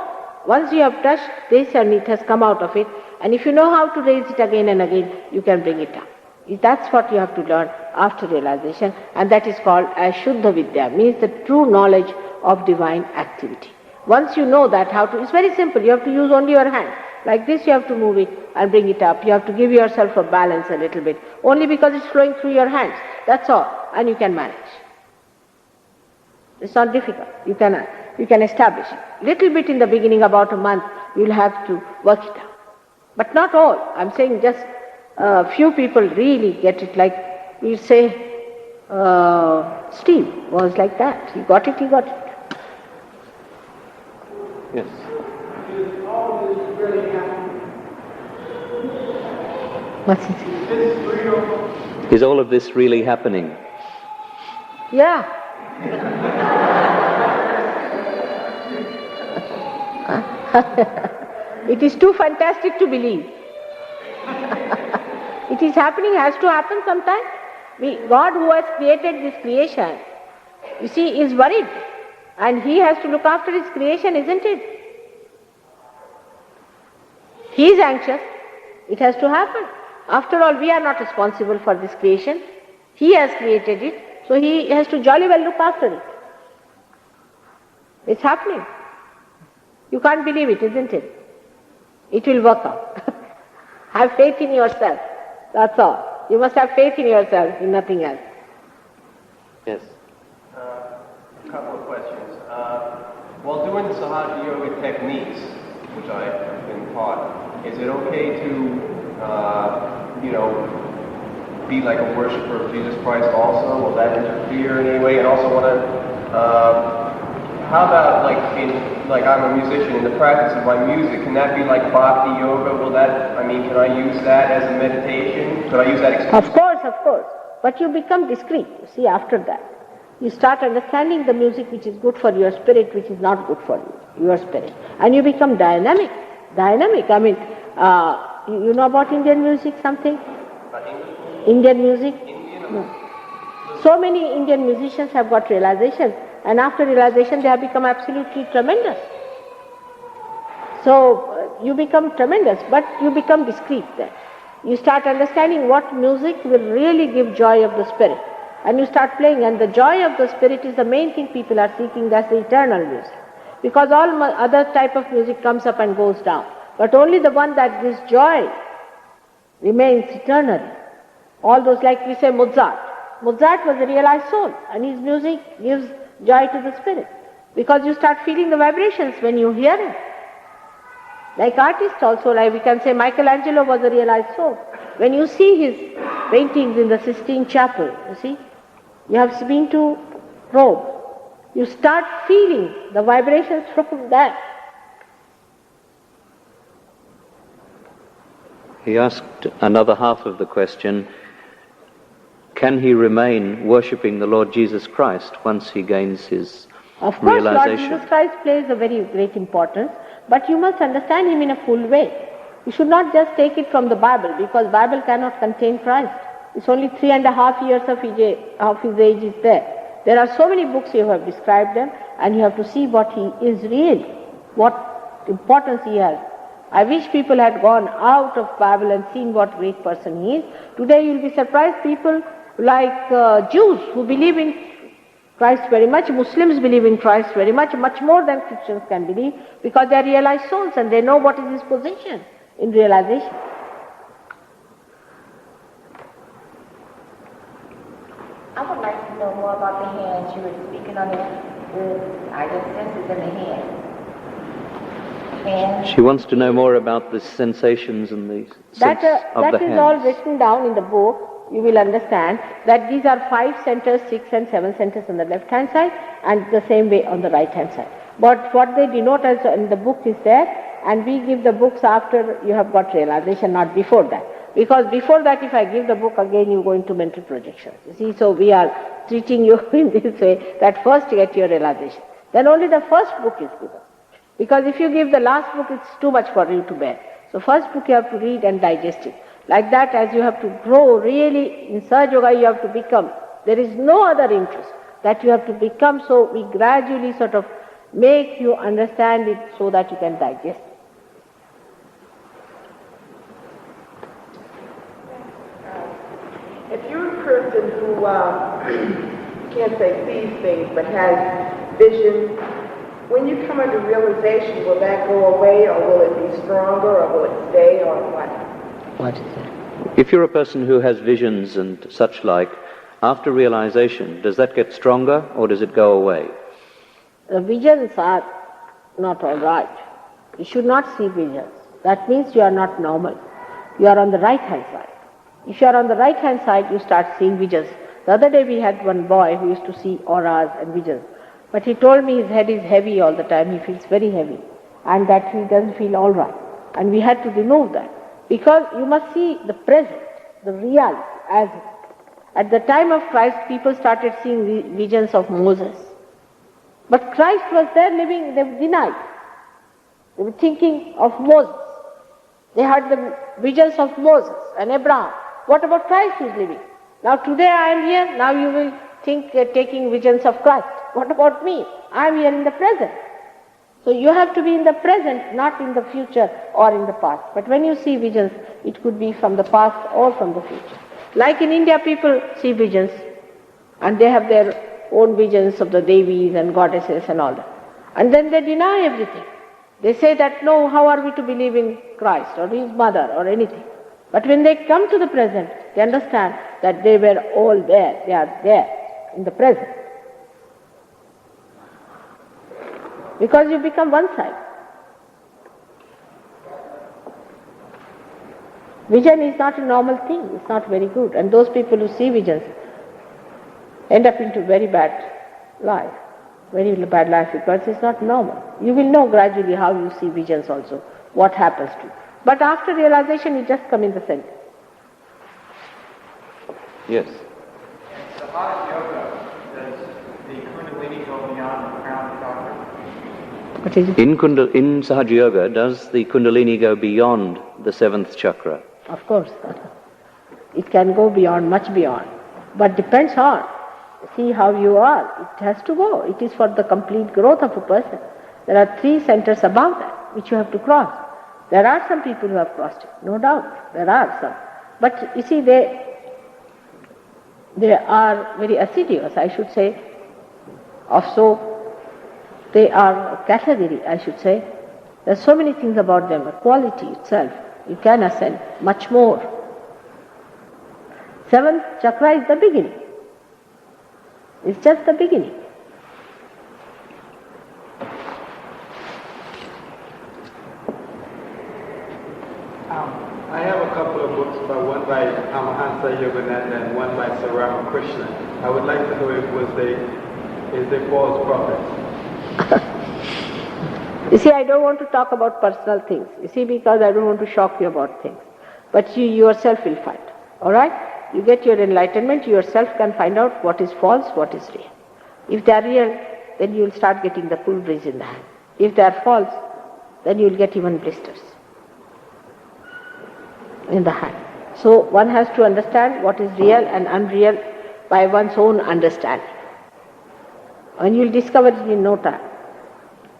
once you have touched this and it has come out of it, and if you know how to raise it again and again, you can bring it up. That's what you have to learn after realization, and that is called as Shuddha Vidya, means the true knowledge of divine activity. Once you know that how to, it's very simple, you have to use only your hand. Like this you have to move it and bring it up. You have to give yourself a balance a little bit, only because it's flowing through your hands. That's all, and you can manage. It's not difficult. You can establish it. Little bit in the beginning, about a month, you'll have to work it out. But not all. I'm saying just few people really get it. Like we say, Steve was like that. He got it. Yes. What's it? Is all of this really happening? Yeah. It is too fantastic to believe. It is happening, has to happen sometime. God, who has created this creation, you see, is worried. And He has to look after His creation, isn't it? He is anxious. It has to happen. After all, we are not responsible for this creation. He has created it, so He has to jolly well look after it. It's happening. You can't believe it, isn't it? It will work out. Have faith in yourself. That's all. You must have faith in yourself, in nothing else. Yes. A couple of questions. While doing Sahaja Yoga techniques, which I have been taught, is it okay to, be like a worshiper of Jesus Christ also? Will that interfere in any way? And also want to, how about like I'm a musician in the practice of my music, can that be like bhakti yoga? Can I use that as a meditation? Could I use that experience? Of course. But you become discreet, you see, after that. You start understanding the music which is good for your spirit, which is not good for your spirit. And you become dynamic. You know about Indian music something? Indian music? No. So many Indian musicians have got realization, and after realization they have become absolutely tremendous. So you become tremendous, but you become discreet then. You start understanding what music will really give joy of the spirit. And you start playing, and the joy of the spirit is the main thing people are seeking, that's the eternal music. Because all other type of music comes up and goes down. But only the one that gives joy remains eternally. All those, like we say Mozart. Mozart was a realized soul, and his music gives joy to the spirit. Because you start feeling the vibrations when you hear it. Like artists also, like we can say Michelangelo was a realized soul. When you see his paintings in the Sistine Chapel, you see, you have been to Rome, you start feeling the vibrations from that. He asked another half of the question, can he remain worshipping the Lord Jesus Christ once he gains his Of course, Lord realization? Jesus Christ plays a very great importance, but you must understand Him in a full way. You should not just take it from the Bible, because Bible cannot contain Christ. It's only 3.5 years of His age is there. There are so many books you have described them, and you have to see what He is really, what importance He has. I wish people had gone out of Bible and seen what great person He is. Today you will be surprised, people like Jews who believe in Christ very much, Muslims believe in Christ very much, much more than Christians can believe, because they are realized souls and they know what is His position in realization. I would like to know more about the hands. You were speaking on I guess senses in the hands. She wants to know more about the sensations and the sense of the That is hands. all written down in the book. You will understand that these are 5 centers, 6 and 7 centers on the left hand side, and the same way on the right hand side. But what they denote as in the book is there, and we give the books after you have got realization, not before that. Because before that, if I give the book again, you go into mental projections. You see, so we are treating you in this way, that first you get your realization. Then only the first book is given. Because if you give the last book, it's too much for you to bear. So first book you have to read and digest it. Like that, as you have to grow really in Sahaja Yoga, you have to become. There is no other interest that you have to become, so we gradually sort of make you understand it so that you can digest it. If you're a person who can't say sees things but has vision, when you come under realization, will that go away, or will it be stronger, or will it stay, or what? What is that? If you're a person who has visions and such like, after realization, does that get stronger or does it go away? The visions are not all right. You should not see visions. That means you are not normal. You are on the right hand side. If you are on the right hand side, you start seeing visions. The other day we had one boy who used to see auras and visions. But he told me his head is heavy all the time. He feels very heavy. And that he doesn't feel all right. And we had to remove that. Because you must see the present, the reality as it is. At the time of Christ, people started seeing visions of Moses. But Christ was there living, they denied. They were thinking of Moses. They had the visions of Moses and Abraham. What about Christ who is living? Now today I am here, now you will think taking visions of Christ. What about me? I am here in the present. So you have to be in the present, not in the future or in the past. But when you see visions, it could be from the past or from the future. Like in India, people see visions and they have their own visions of the Devis and goddesses and all that. And then they deny everything. They say that, no, how are we to believe in Christ or his mother or anything? But when they come to the present, they understand that they were all there. They are there in the present. Because you become one side. Vision is not a normal thing. It's not very good. And those people who see visions end up into very bad life. Very bad life because it's not normal. You will know gradually how you see visions also, what happens to you. But after realization, you just come in the center. Yes. In Sahaja Yoga, does the Kundalini go beyond the crown chakra? What is it? In Sahaja Yoga, does the Kundalini go beyond the seventh chakra? Of course. It can go beyond, much beyond. But depends on, see how you are. It has to go. It is for the complete growth of a person. There are 3 centers above that, which you have to cross. There are some people who have crossed it, no doubt. There are some. But you see, they are very assiduous, I should say. Also, they are a category, I should say. There are so many things about them, the quality itself. You can ascend much more. 7th chakra is the beginning. It's just the beginning. I have a couple of books, one by Paramahansa Yogananda and one by Sir Ramakrishna. I would like to know is they false prophets? You see, I don't want to talk about personal things. You see, because I don't want to shock you about things. But you yourself will find. Alright? You get your enlightenment, you yourself can find out what is false, what is real. If they are real, then you will start getting the cool breeze in the hand. If they are false, then you will get even blisters in the hand. So one has to understand what is real and unreal by one's own understanding. And you will discover it in no time.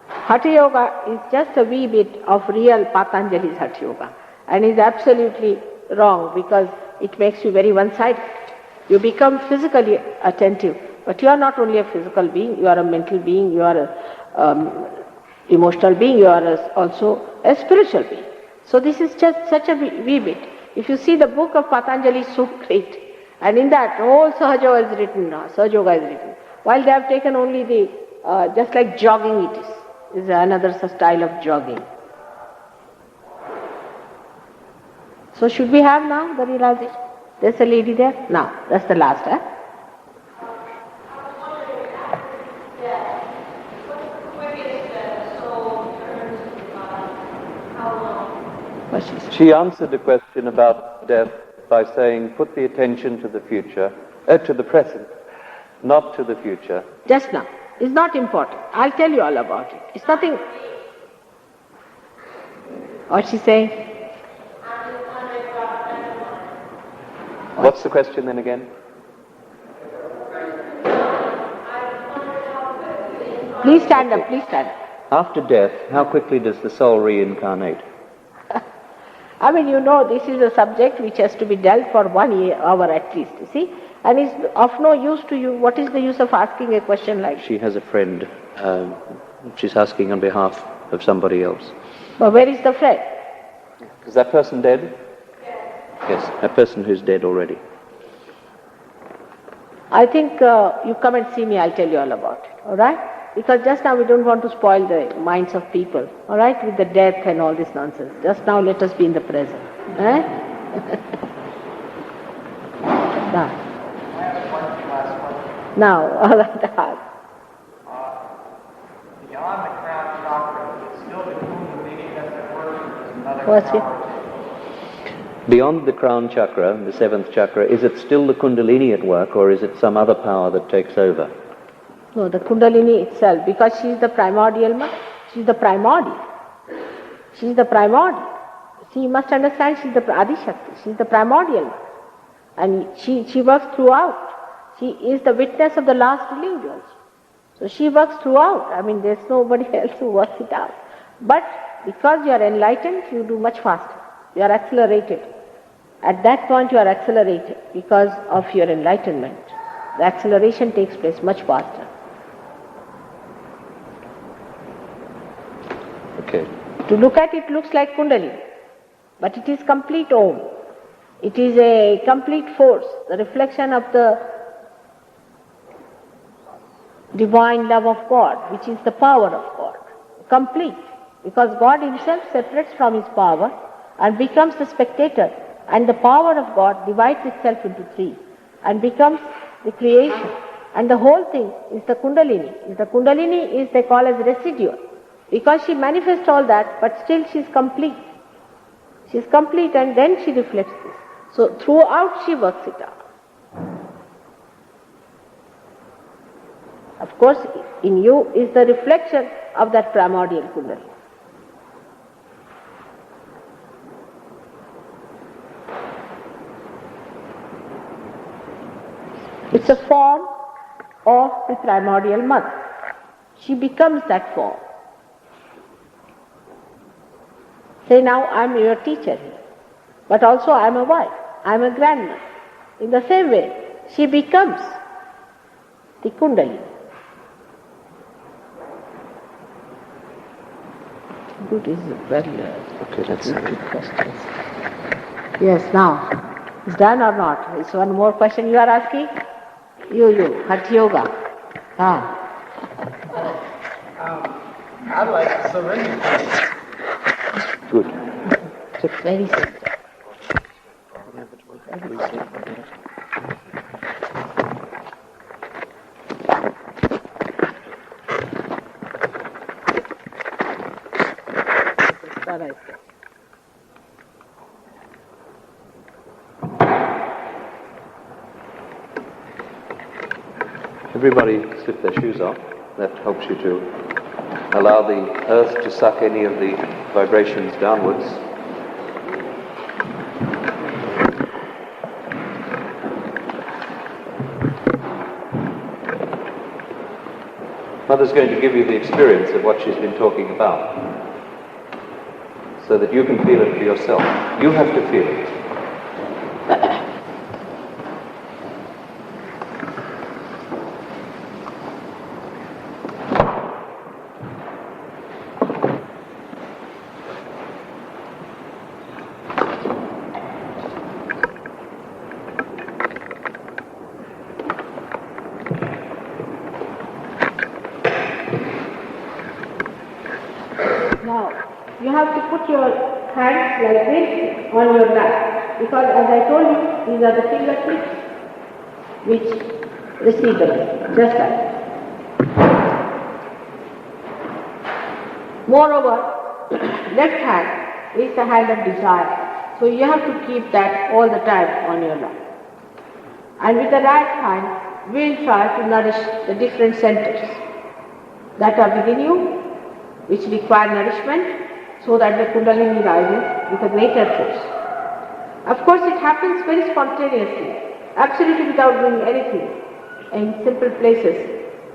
Hatha Yoga is just a wee bit of real Patanjali's Hatha Yoga and is absolutely wrong because it makes you very one-sided. You become physically attentive, but you are not only a physical being, you are a mental being, you are an emotional being, you are also a spiritual being. So this is just such a wee bit. If you see the book of Patanjali is so great, and in that whole Sahaja Yoga is written now, Sahaja Yoga is written. While they have taken only the, just like jogging it is another style of jogging. So should we have now the realization? There's a lady there? Now, that's the last, huh? She answered the question about death by saying, put the attention to the future, to the present, not to the future. Just now. It's not important. I'll tell you all about it. It's nothing. What's she saying? What's the question then again? Please stand up, please stand up. After death, how quickly does the soul reincarnate? I mean, you know, this is a subject which has to be dealt for 1 hour at least, you see? And is of no use to you. What is the use of asking a question like that? She has a friend. She's asking on behalf of somebody else. But where is the friend? Is that person dead? Yes, a person who's dead already. I think you come and see me, I'll tell you all about it, all right? Because just now we don't want to spoil the minds of people, all right, with the death and all this nonsense. Just now let us be in the present. Eh? Now. I have one last question. Now, all right. Beyond the crown chakra, it's still the Kundalini that's at work, or there's another What's it? power. Beyond the crown chakra, the seventh chakra, is it still the Kundalini at work, or is it some other power that takes over? No, the Kundalini itself, because she is the primordial mother. She is the primordial. She is the primordial. See, you must understand, she is the Adishakti. She is the primordial mother. And she works throughout. She is the witness of the last individual. So she works throughout. I mean, there's nobody else who works it out. But because you are enlightened, you do much faster. You are accelerated. At that point you are accelerated because of your enlightenment. The acceleration takes place much faster. Okay. To look at it looks like Kundalini, but it is complete Om. It is a complete force, the reflection of the divine love of God, which is the power of God. Complete, because God himself separates from his power and becomes the spectator, and the power of God divides itself into three and becomes the creation. And the whole thing is the Kundalini. The Kundalini is, they call as residual, because she manifests all that, but still she is complete. She is complete, and then she reflects this. So throughout she works it out. Of course, in you is the reflection of that primordial Kundalini. It's a form of the primordial mother. She becomes that form. Say now, I'm your teacher here, but also I'm a wife, I'm a grandmother. In the same way, she becomes the Kundalini. Good is very Okay, that's good questions. Yes, now, is done or not? Is one more question you are asking? You, Hatha Yoga. I'd like to surrender. good. It's very simple. Everybody slip their shoes off. That helps you to allow the earth to suck any of the vibrations downwards. Mother's going to give you the experience of what she's been talking about, so that you can feel it for yourself. You have to feel it. Now, you have to put your hands like this on your lap, because as I told you, these are the fingertips which receive the blessing, just like that. Moreover, left hand is the hand of desire, so you have to keep that all the time on your lap. And with the right hand, we'll try to nourish the different centers that are within you, which require nourishment, so that the Kundalini rises with a greater force. Of course, it happens very spontaneously, absolutely without doing anything, in simple places,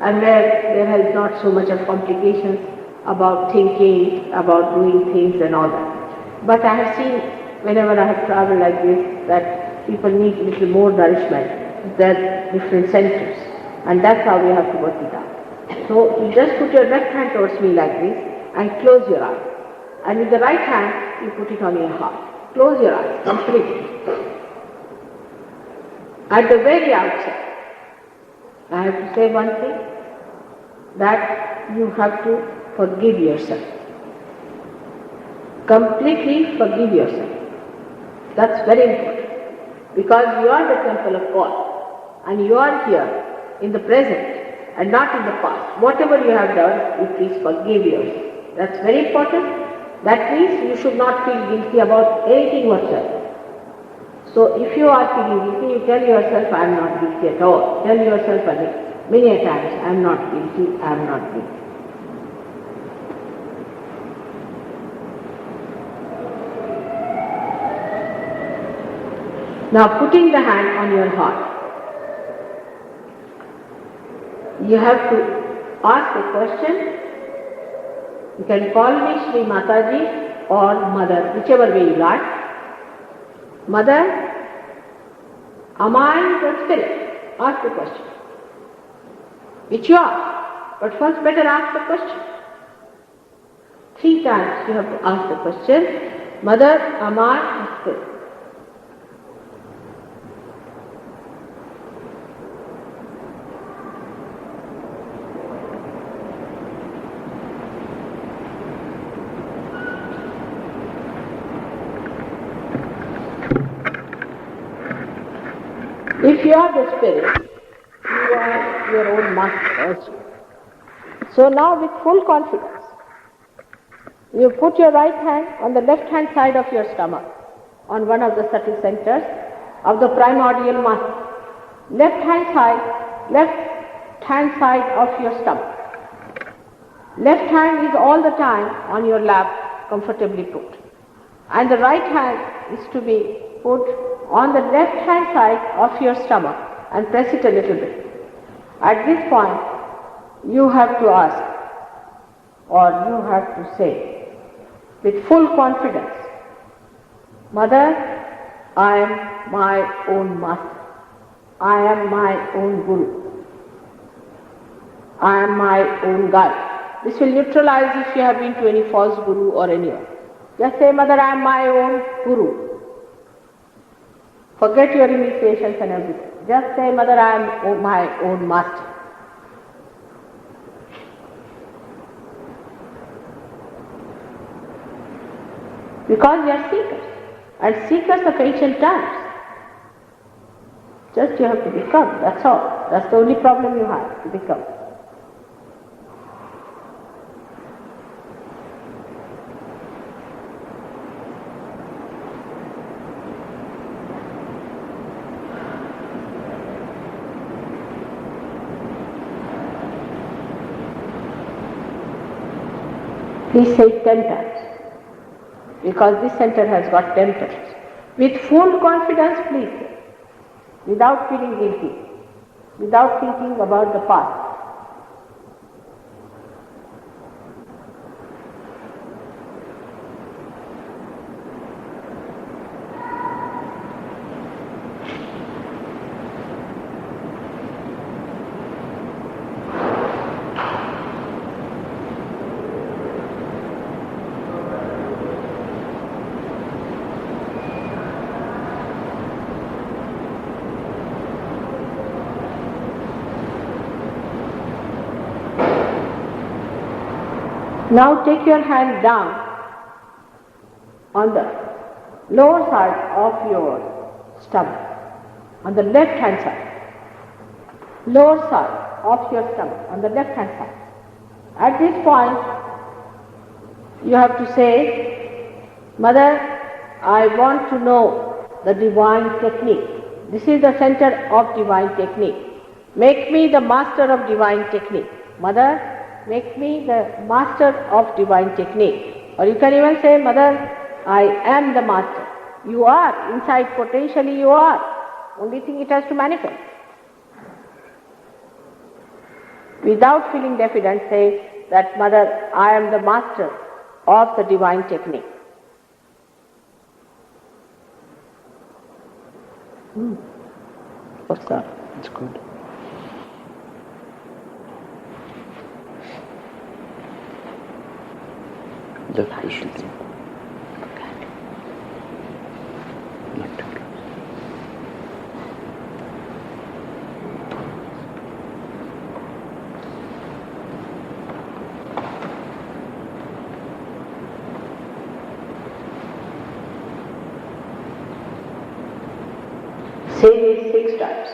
and where there is not so much of complications about thinking, about doing things and all that. But I have seen, whenever I have traveled like this, that people need a little more nourishment, there are different centers, and that's how we have to work it out. So you just put your left hand towards me like this and close your eyes. And with the right hand, you put it on your heart. Close your eyes completely. At the very outset, I have to say one thing, that you have to forgive yourself. Completely forgive yourself. That's very important. Because you are the temple of God. And you are here in the present and not in the past. Whatever you have done, you please forgive yourself. That's very important. That means you should not feel guilty about anything whatsoever. So if you are feeling guilty, you tell yourself, I am not guilty at all. Tell yourself many times, I am not guilty, I am not guilty. Now putting the hand on your heart, you have to ask a question. You can call me Shri Mataji or Mother, whichever way you like. Mother, am I the spirit? Ask the question. Which you are. But first better ask the question. 3 times you have to ask the question. Mother, am I the spirit? If you are the spirit, you are your own master also. So now with full confidence, you put your right hand on the left hand side of your stomach, on one of the subtle centers of the primordial muscle. Left hand side of your stomach. Left hand is all the time on your lap, comfortably put. And the right hand is to be put on the left hand side of your stomach and press it a little bit. At this point, you have to ask, or you have to say with full confidence, Mother, I am my own master. I am my own guru. I am my own guide. This will neutralize if you have been to any false guru or anyone. Just say, Mother, I am my own guru. Forget your initiations and everything. Just say, Mother, I am my own master. Because we are seekers, and seekers of ancient times. Just you have to become, that's all. That's the only problem you have, to become. Please say it 10 times, because this center has got 10 touches. With full confidence, please say, without feeling guilty, without thinking about the past. Now take your hand down on the lower side of your stomach, on the left hand side, lower side of your stomach, on the left hand side. At this point, you have to say, Mother, I want to know the divine technique. This is the center of divine technique. Make me the master of divine technique. Mother, make me the master of divine technique. Or you can even say, Mother, I am the master. You are. Inside potentially you are. Only thing it has to manifest. Without feeling diffident, say that, Mother, I am the master of the divine technique. What's that? That's good. Left is shooting. Not too close. Say this 6 times.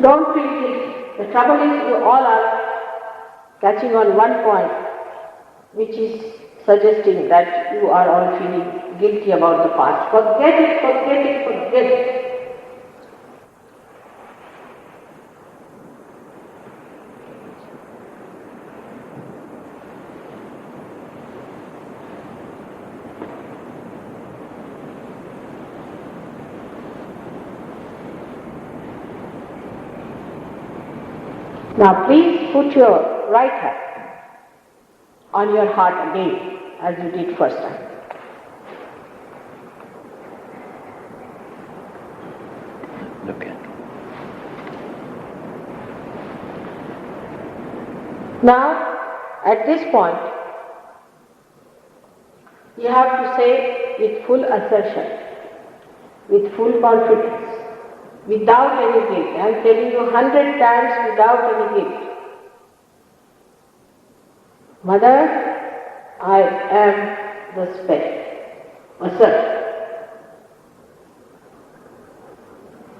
Don't feel guilty. The trouble is you all are catching on one point, which is suggesting that you are all feeling guilty about the past. Forget it, forget it, forget it. Now please put your right hand on your heart again, as you did first time. Look at. Now, at this point, you have to say with full assertion, with full confidence, without any guilt. I am telling you 100 times without any guilt. Mother, I am the spirit. Assert.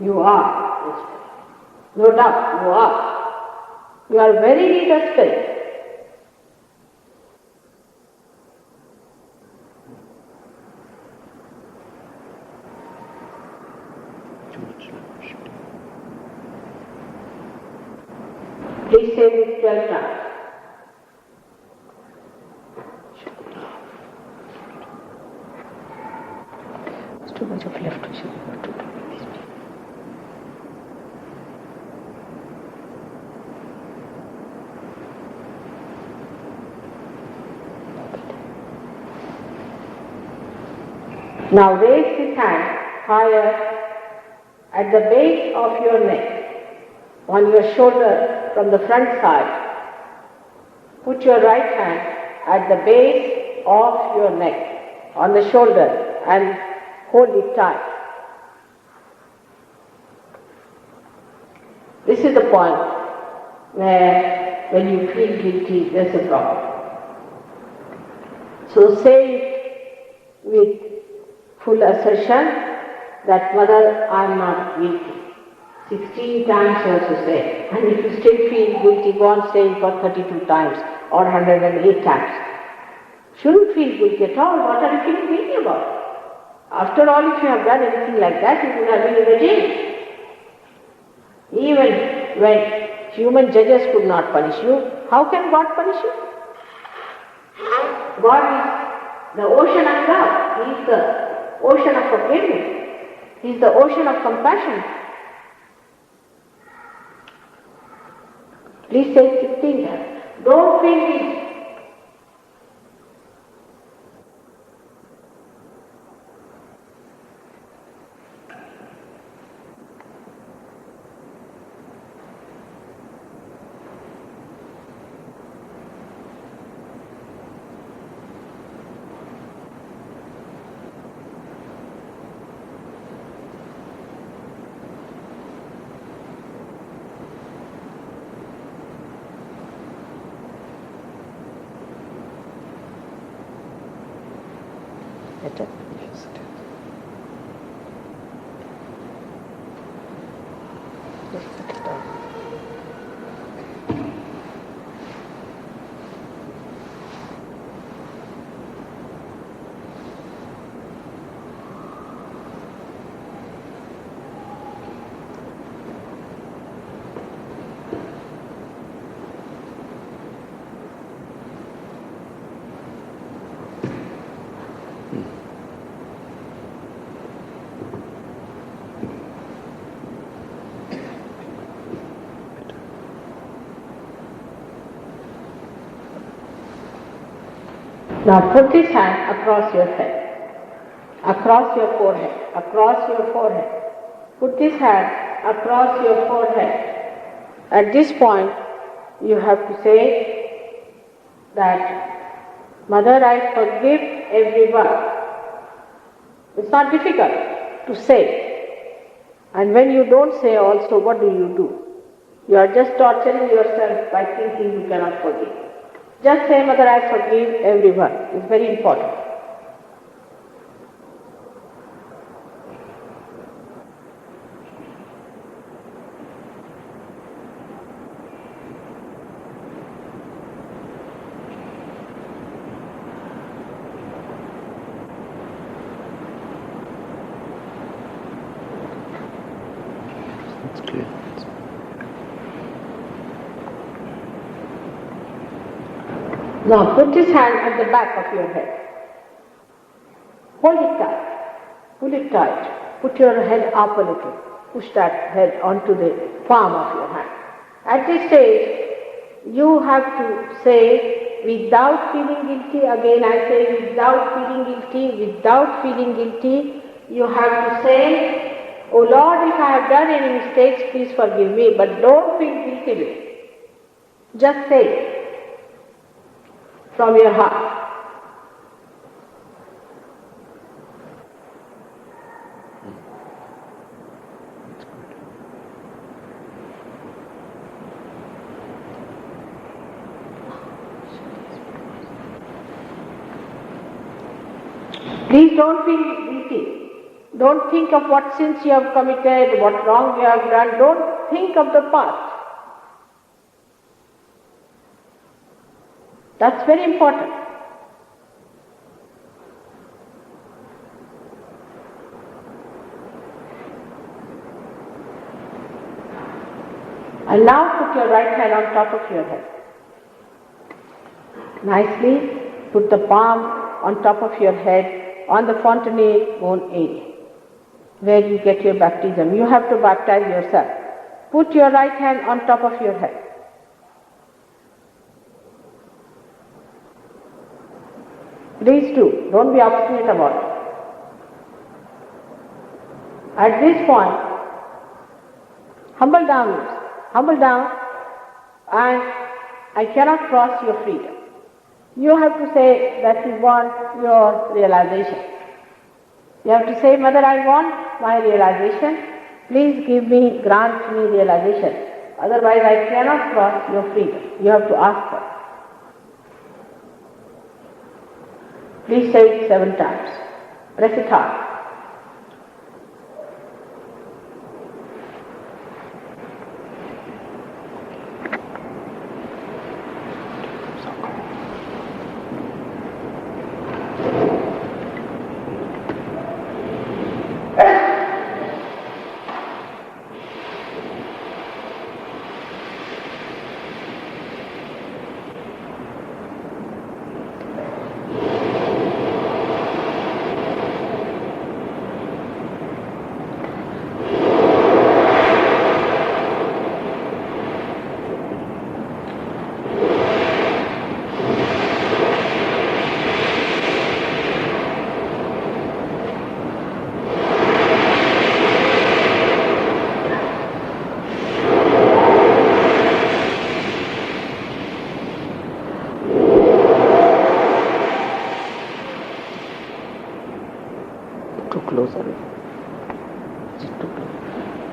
You are the spirit. No doubt, you are. You are verily the spirit. Please say this 12 times. It's too much of left vision. Now raise this hand higher at the base of your neck, on your shoulder from the front side. Put your right hand at the base of your neck, on the shoulder, and hold it tight. This is the point where, when you feel guilty, there's a problem. So say it with full assertion that, Mother, I am not guilty. 16 times also say. And if you still feel guilty, go on saying for 32 times or 108 times. Shouldn't feel guilty at all. What are you feeling guilty about? After all, if you have done anything like that, you would have been in the jail. Even when human judges could not punish you, how can God punish you? God is the ocean of love. He is the ocean of forgiveness. He is the ocean of compassion. Please say 16 times. Don't feel guilty. Better. Yes, it is. Just put it down. Now put this hand across your head, across your forehead, across your forehead. Put this hand across your forehead. At this point, you have to say that, Mother, I forgive everyone. It's not difficult to say. And when you don't say also, what do? You are just torturing yourself by thinking you cannot forgive. Just say, Mother, I forgive everyone. It's very important. That's clear. Now put this hand at the back of your head. Hold it tight. Pull it tight. Put your head up a little. Push that head onto the palm of your hand. At this stage, you have to say, without feeling guilty, again I say without feeling guilty, without feeling guilty, you have to say, Oh Lord, if I have done any mistakes, please forgive me, but don't feel guilty with it. Just say it from your heart. Please don't feel guilty. Don't think of what sins you have committed, what wrong you have done. Don't think of the past. That's very important. And now put your right hand on top of your head. Nicely put the palm on top of your head on the fontanelle bone area where you get your baptism. You have to baptize yourself. Put your right hand on top of your head. Please do. Don't be obstinate about it. At this point, humble down, and I cannot cross your freedom. You have to say that you want your realization. You have to say, Mother, I want my realization. Please grant me realization. Otherwise I cannot cross your freedom. You have to ask for it. Please say it 7 times. Press it hard.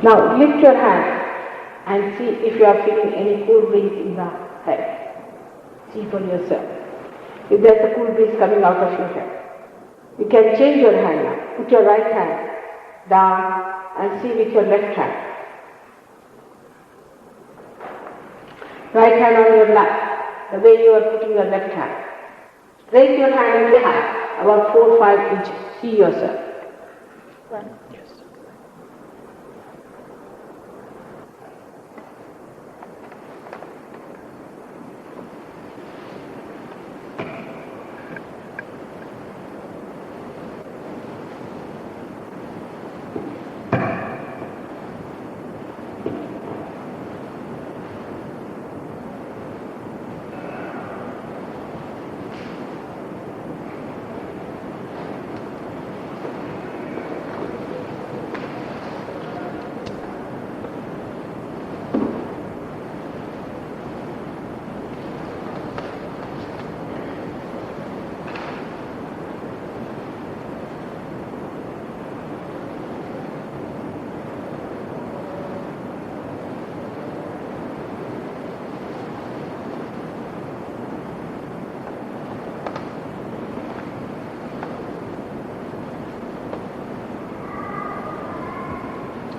Now lift your hand and see if you are feeling any cool breeze in the head. See for yourself. If there's a cool breeze coming out of your head. You can change your hand now. Put your right hand down and see with your left hand. Right hand on your lap, the way you are putting your left hand. Raise your hand in the high, about 4 or 5 inches. See yourself. Yes.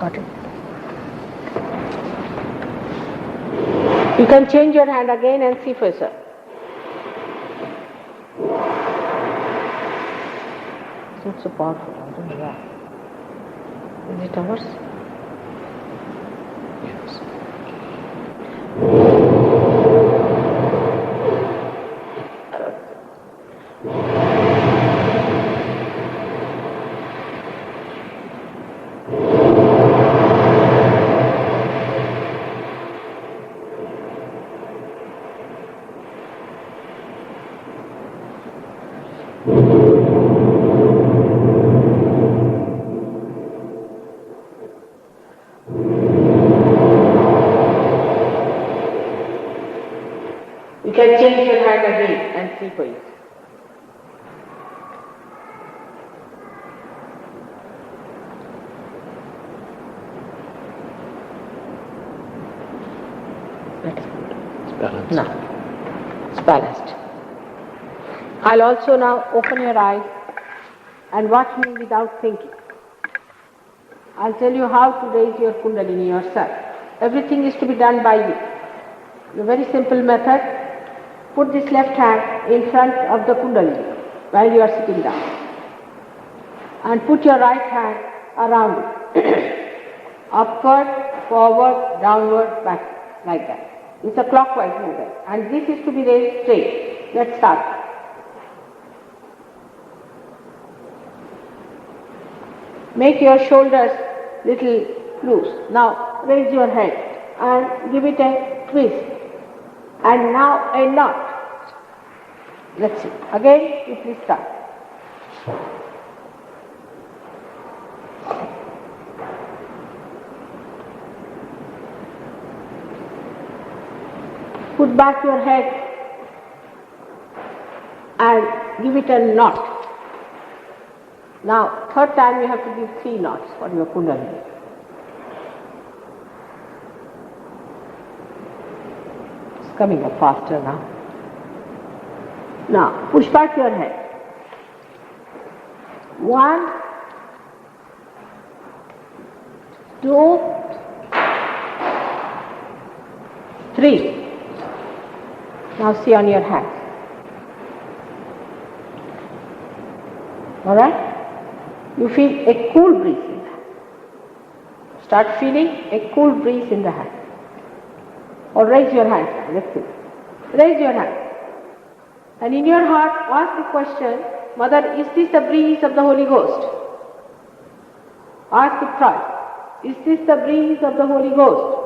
Got it? You can change your hand again and see for yourself. It's not so powerful, I don't know why. Is it ours? Yes. You can change your hand again and see for yourself. That is good. It's balanced. Now, it's balanced. I'll also now open your eyes and watch me without thinking. I'll tell you how to raise your Kundalini yourself. Everything is to be done by you. The very simple method, put this left hand in front of the Kundalini while you are sitting down. And put your right hand around it. Upward, forward, downward, back, like that. It's a clockwise movement. And this is to be raised straight. Let's start. Make your shoulders little loose. Now raise your head and give it a twist. And now a knot. Let's see. Again, you please start. Put back your head and give it a knot. Now, third time you have to give 3 knots for your Kundalini. It's coming up faster now. Now, push back your head. 1, 2, 3. Now see on your hands. Alright? You feel a cool breeze in the hand. Start feeling a cool breeze in the hand. Or raise your hands now, let's see. Raise your hand. And in your heart ask the question, Mother, is this the breeze of the Holy Ghost? Ask it twice. Is this the breeze of the Holy Ghost?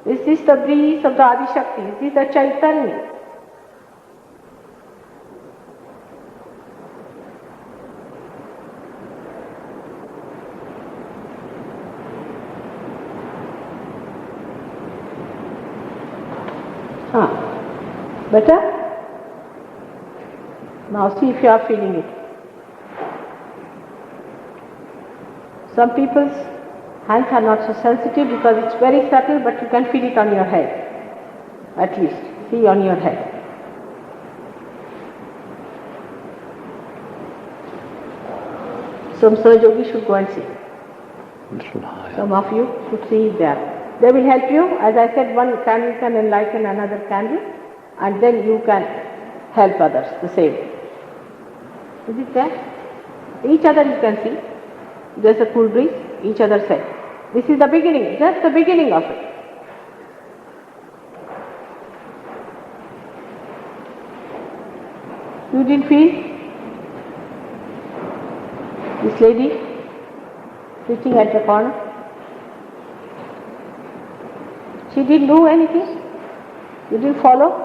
Is this the breeze of the Adi Shakti? Is this the Chaitanya? Better? Now see if you are feeling it. Some people's hands are not so sensitive because it's very subtle, but you can feel it on your head. At least, see on your head. Some Sahajogi should go and see. Some of you should see it there. They will help you. As I said, one candle can enlighten another candle, and then you can help others the same. Is it there? Each other you can see. There's a cool breeze, each other side. This is the beginning, just the beginning of it. You didn't feel this lady sitting at the corner? She didn't do anything? You didn't follow?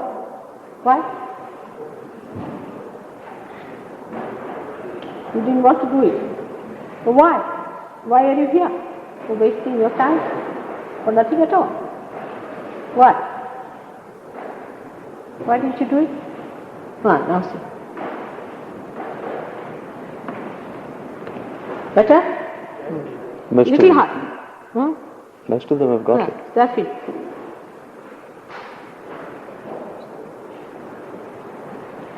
Why? You didn't want to do it. So why? Why are you here? You're wasting your time for nothing at all. Why? Why didn't you do it? Now see. Better? Little hard. Most of them have got it. That's it.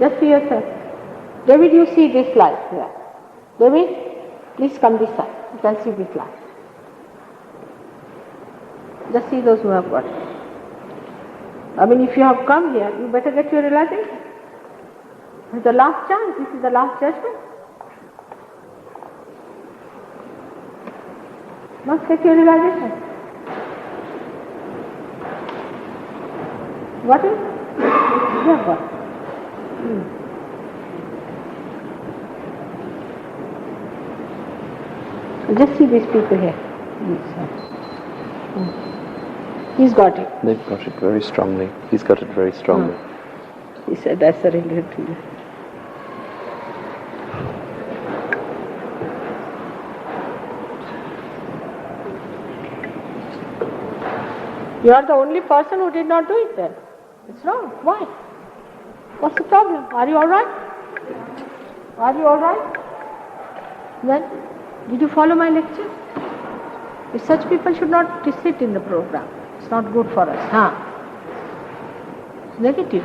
Just see yourself. David, you see this light here. David, please come this side. can see this light. Just see those who have got it. I mean, if you have come here, you better get your realization. It's the last chance. This is the last judgment. Must get your realization. What is? You have got. Just see these people here. He's got it. They've got it very strongly. He's got it very strongly. He said, I surrender it to you. You are the only person who did not do it then. It's wrong. Why? What's the problem? Are you alright? Are you alright? Then, did you follow my lecture? If such people should not sit in the program. It's not good for us. It's negative.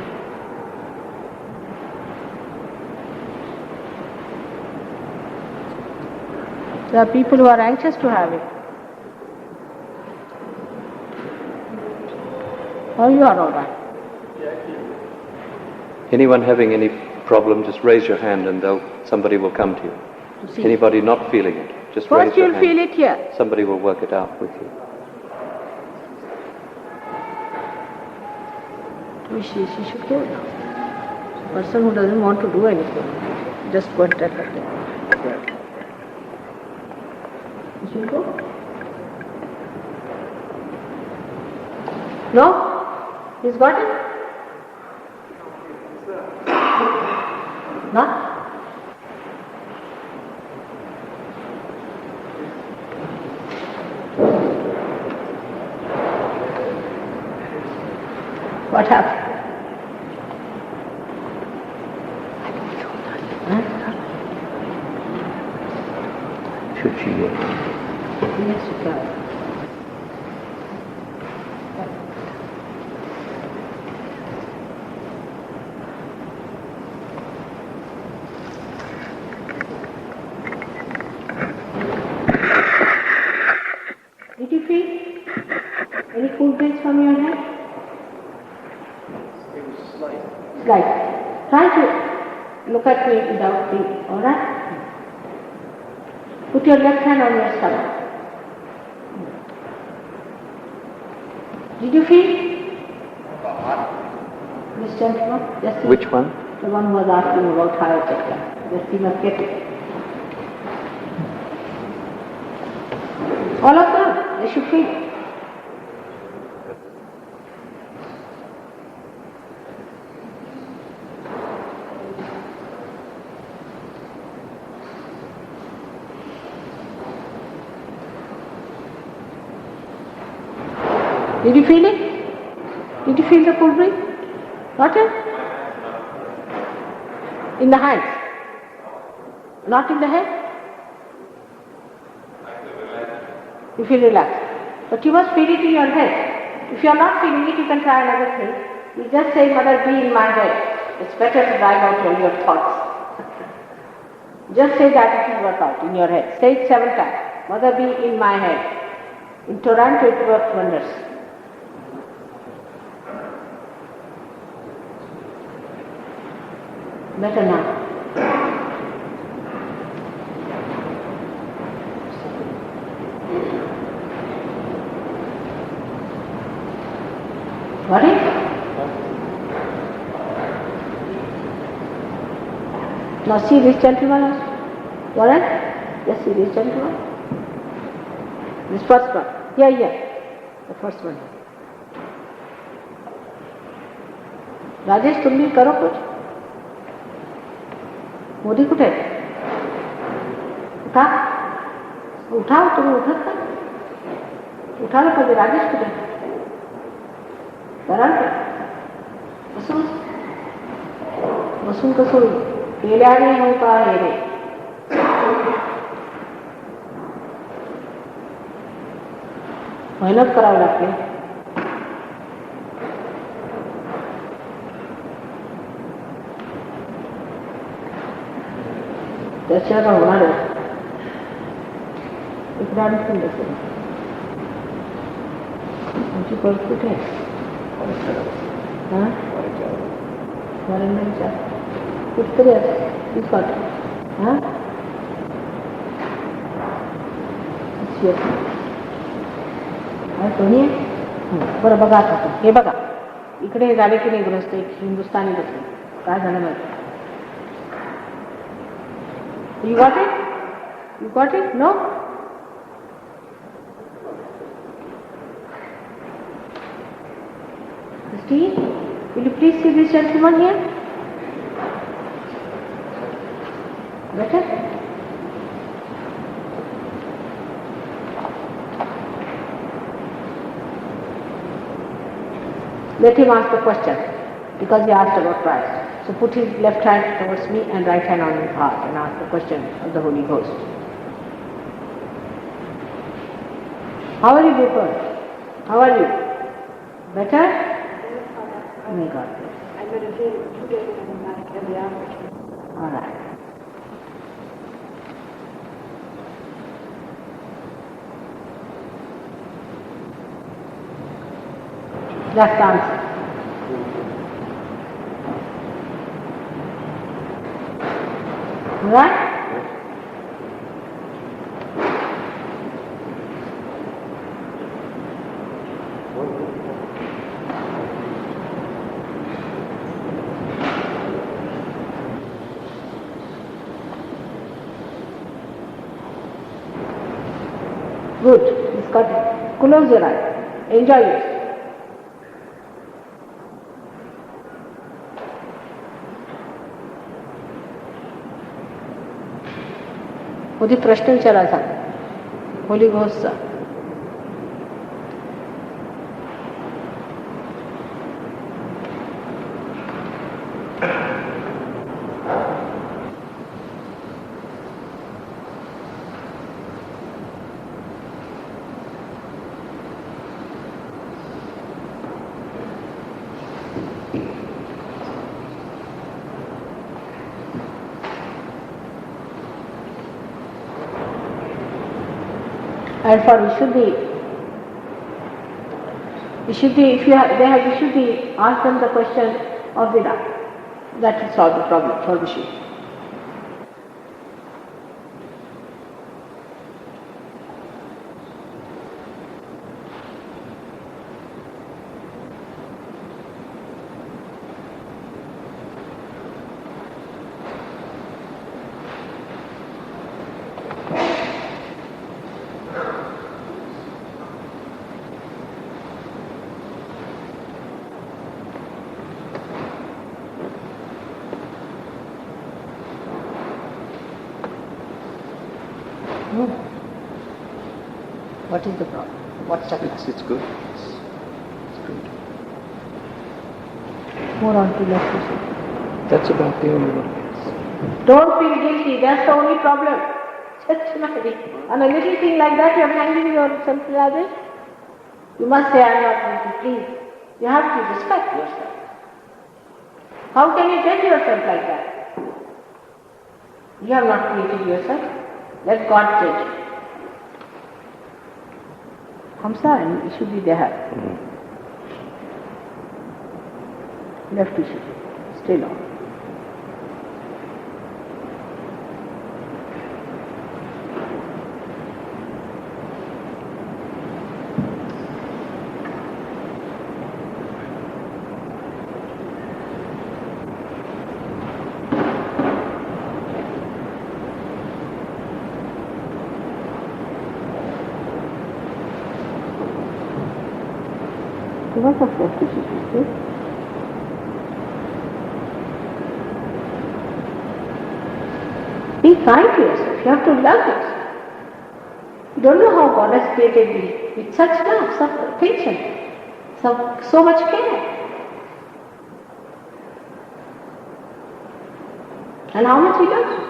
There are people who are anxious to have it. Oh, you are all right. Anyone having any problem, just raise your hand and somebody will come to you. See. Anybody not feeling it, just raise First your you'll hand. feel it here. Somebody will work it out with you. She should go now. The person who doesn't want to do anything, just go and tell her that. She should go. No? He's got it? Not? What happened? Should she go? Yes, you can. Did you feel any cool breeze from your head? It was slight. Slight. Try to look at me without feeling, alright? Put your left hand on your stomach. Did you feel? This gentleman? Just see. Which one? The one who was asking about higher chakra. Just he must get it. All of them, they should feel. Did you feel it? Did you feel the cool breeze? Not it? In the hands? Not in the head? You feel relaxed. But you must feel it in your head. If you are not feeling it, you can try another thing. You just say, Mother, be in my head. It's better to drive out all your thoughts. Just say that, it will work out in your head. Say it 7 times. Mother, be in my head. In Toronto, it worked wonders. Better now. Got it? Now see this gentleman also. Got it? Just see this gentleman. This first one. Here. The first one. Rajesh, तुम भी करो कुछ. मोदी कुठे उठाओ तुम्ही उठत का उठायला पाहिजे राजेश कुठे कराल का बसून कसं होईल केल्याने होता हे रे मेहनत करावी लागते त्याच्यावर होणार आहे डान्सिंग असेल आमची पर्स कुठे आहे? हां वरंगणच्या कुठतरी असं तीच वाटत हां कोणी आहे? बरं बघा आता हे बघा इकडे हे झाले की नाही ग्रस्त एक हिंदुस्थानी बसले काय झालं माहिती You got it? You got it? No? Christine, will you please see this gentleman here? Better? Let him ask the question because he asked about Christ. So put his left hand towards me and right hand on his heart and ask the question of the Holy Ghost. How are you, Gopal? How are you? Better? May God bless. I meditate 2 days a night every hour. All right. That's the answer. Right? Good. It's got it. Close your eyes. Enjoy it. मुझे प्रश्न विचारा था Holi घोषचा And for Vishuddhi, if Vishuddhi, ask them the question of Vida. That will solve the problem for Vishuddhi. What is the problem? What's the class? It's good. It's good. More on to left Vishuddhi. That's about the only one. Yes. Don't feel guilty, that's the only problem. Just imagine. On a little thing like that, you are hanging yourself like this. You must say, I am not guilty, please. You have to respect yourself. How can you judge yourself like that? You have not created yourself. Let God judge you. Hamsa and Vishuddhi they have. Left Vishuddhi. Stay long. What of left Vishuddhi? Be kind to yourself. You have to love yourself. You don't know how God has created you with such love, such attention, so much care. And how much He loves you.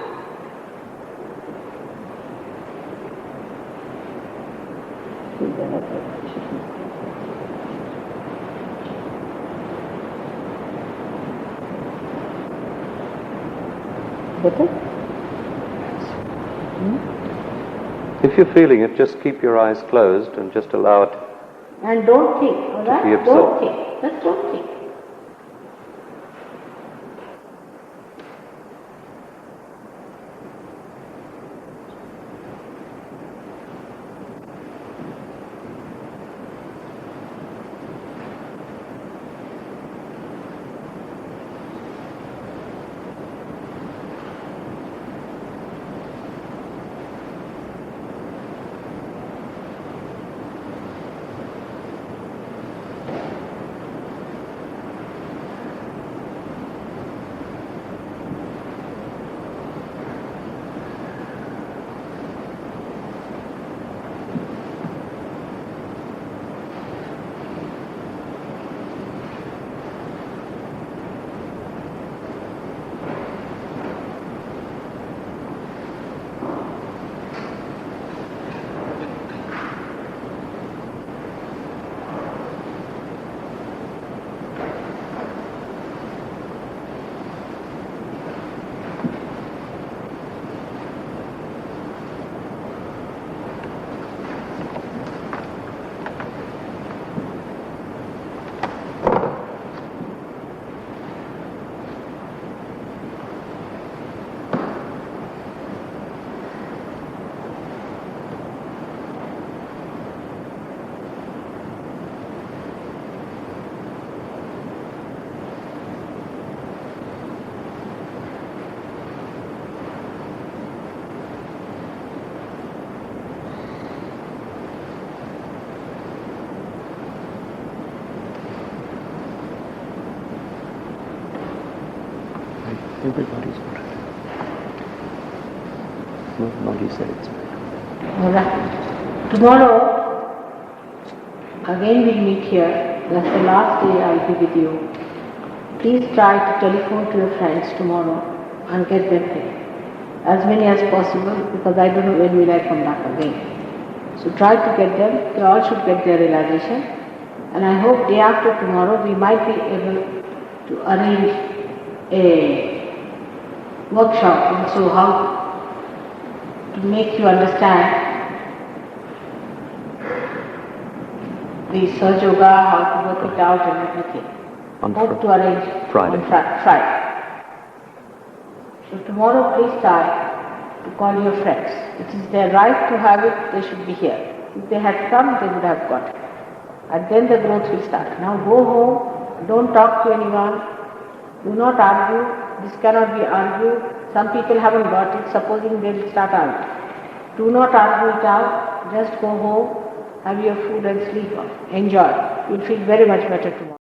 Better? If you're feeling it, just keep your eyes closed and just allow it. And don't think, all right? Be Don't absorbed. think. Just don't think. Everybody's got it. Nobody said it's bad. All right. Tomorrow, again we'll meet here. That's the last day I'll be with you. Please try to telephone to your friends tomorrow and get them here. As many as possible, because I don't know when will I come back again. So try to get them. They all should get their realization. And I hope day after tomorrow we might be able to arrange a workshop also how to make you understand the Sahaja Yoga, how to work it out and everything. Hope to arrange Friday. on Friday. So tomorrow please try to call your friends. It is their right to have it, they should be here. If they had come, they would have got it. And then the growth will start. Now go home, don't talk to anyone, do not argue. This cannot be argued. Some people haven't got it, supposing they will start arguing. Do not argue it out, just go home, have your food and sleep off. Enjoy. You'll feel very much better tomorrow.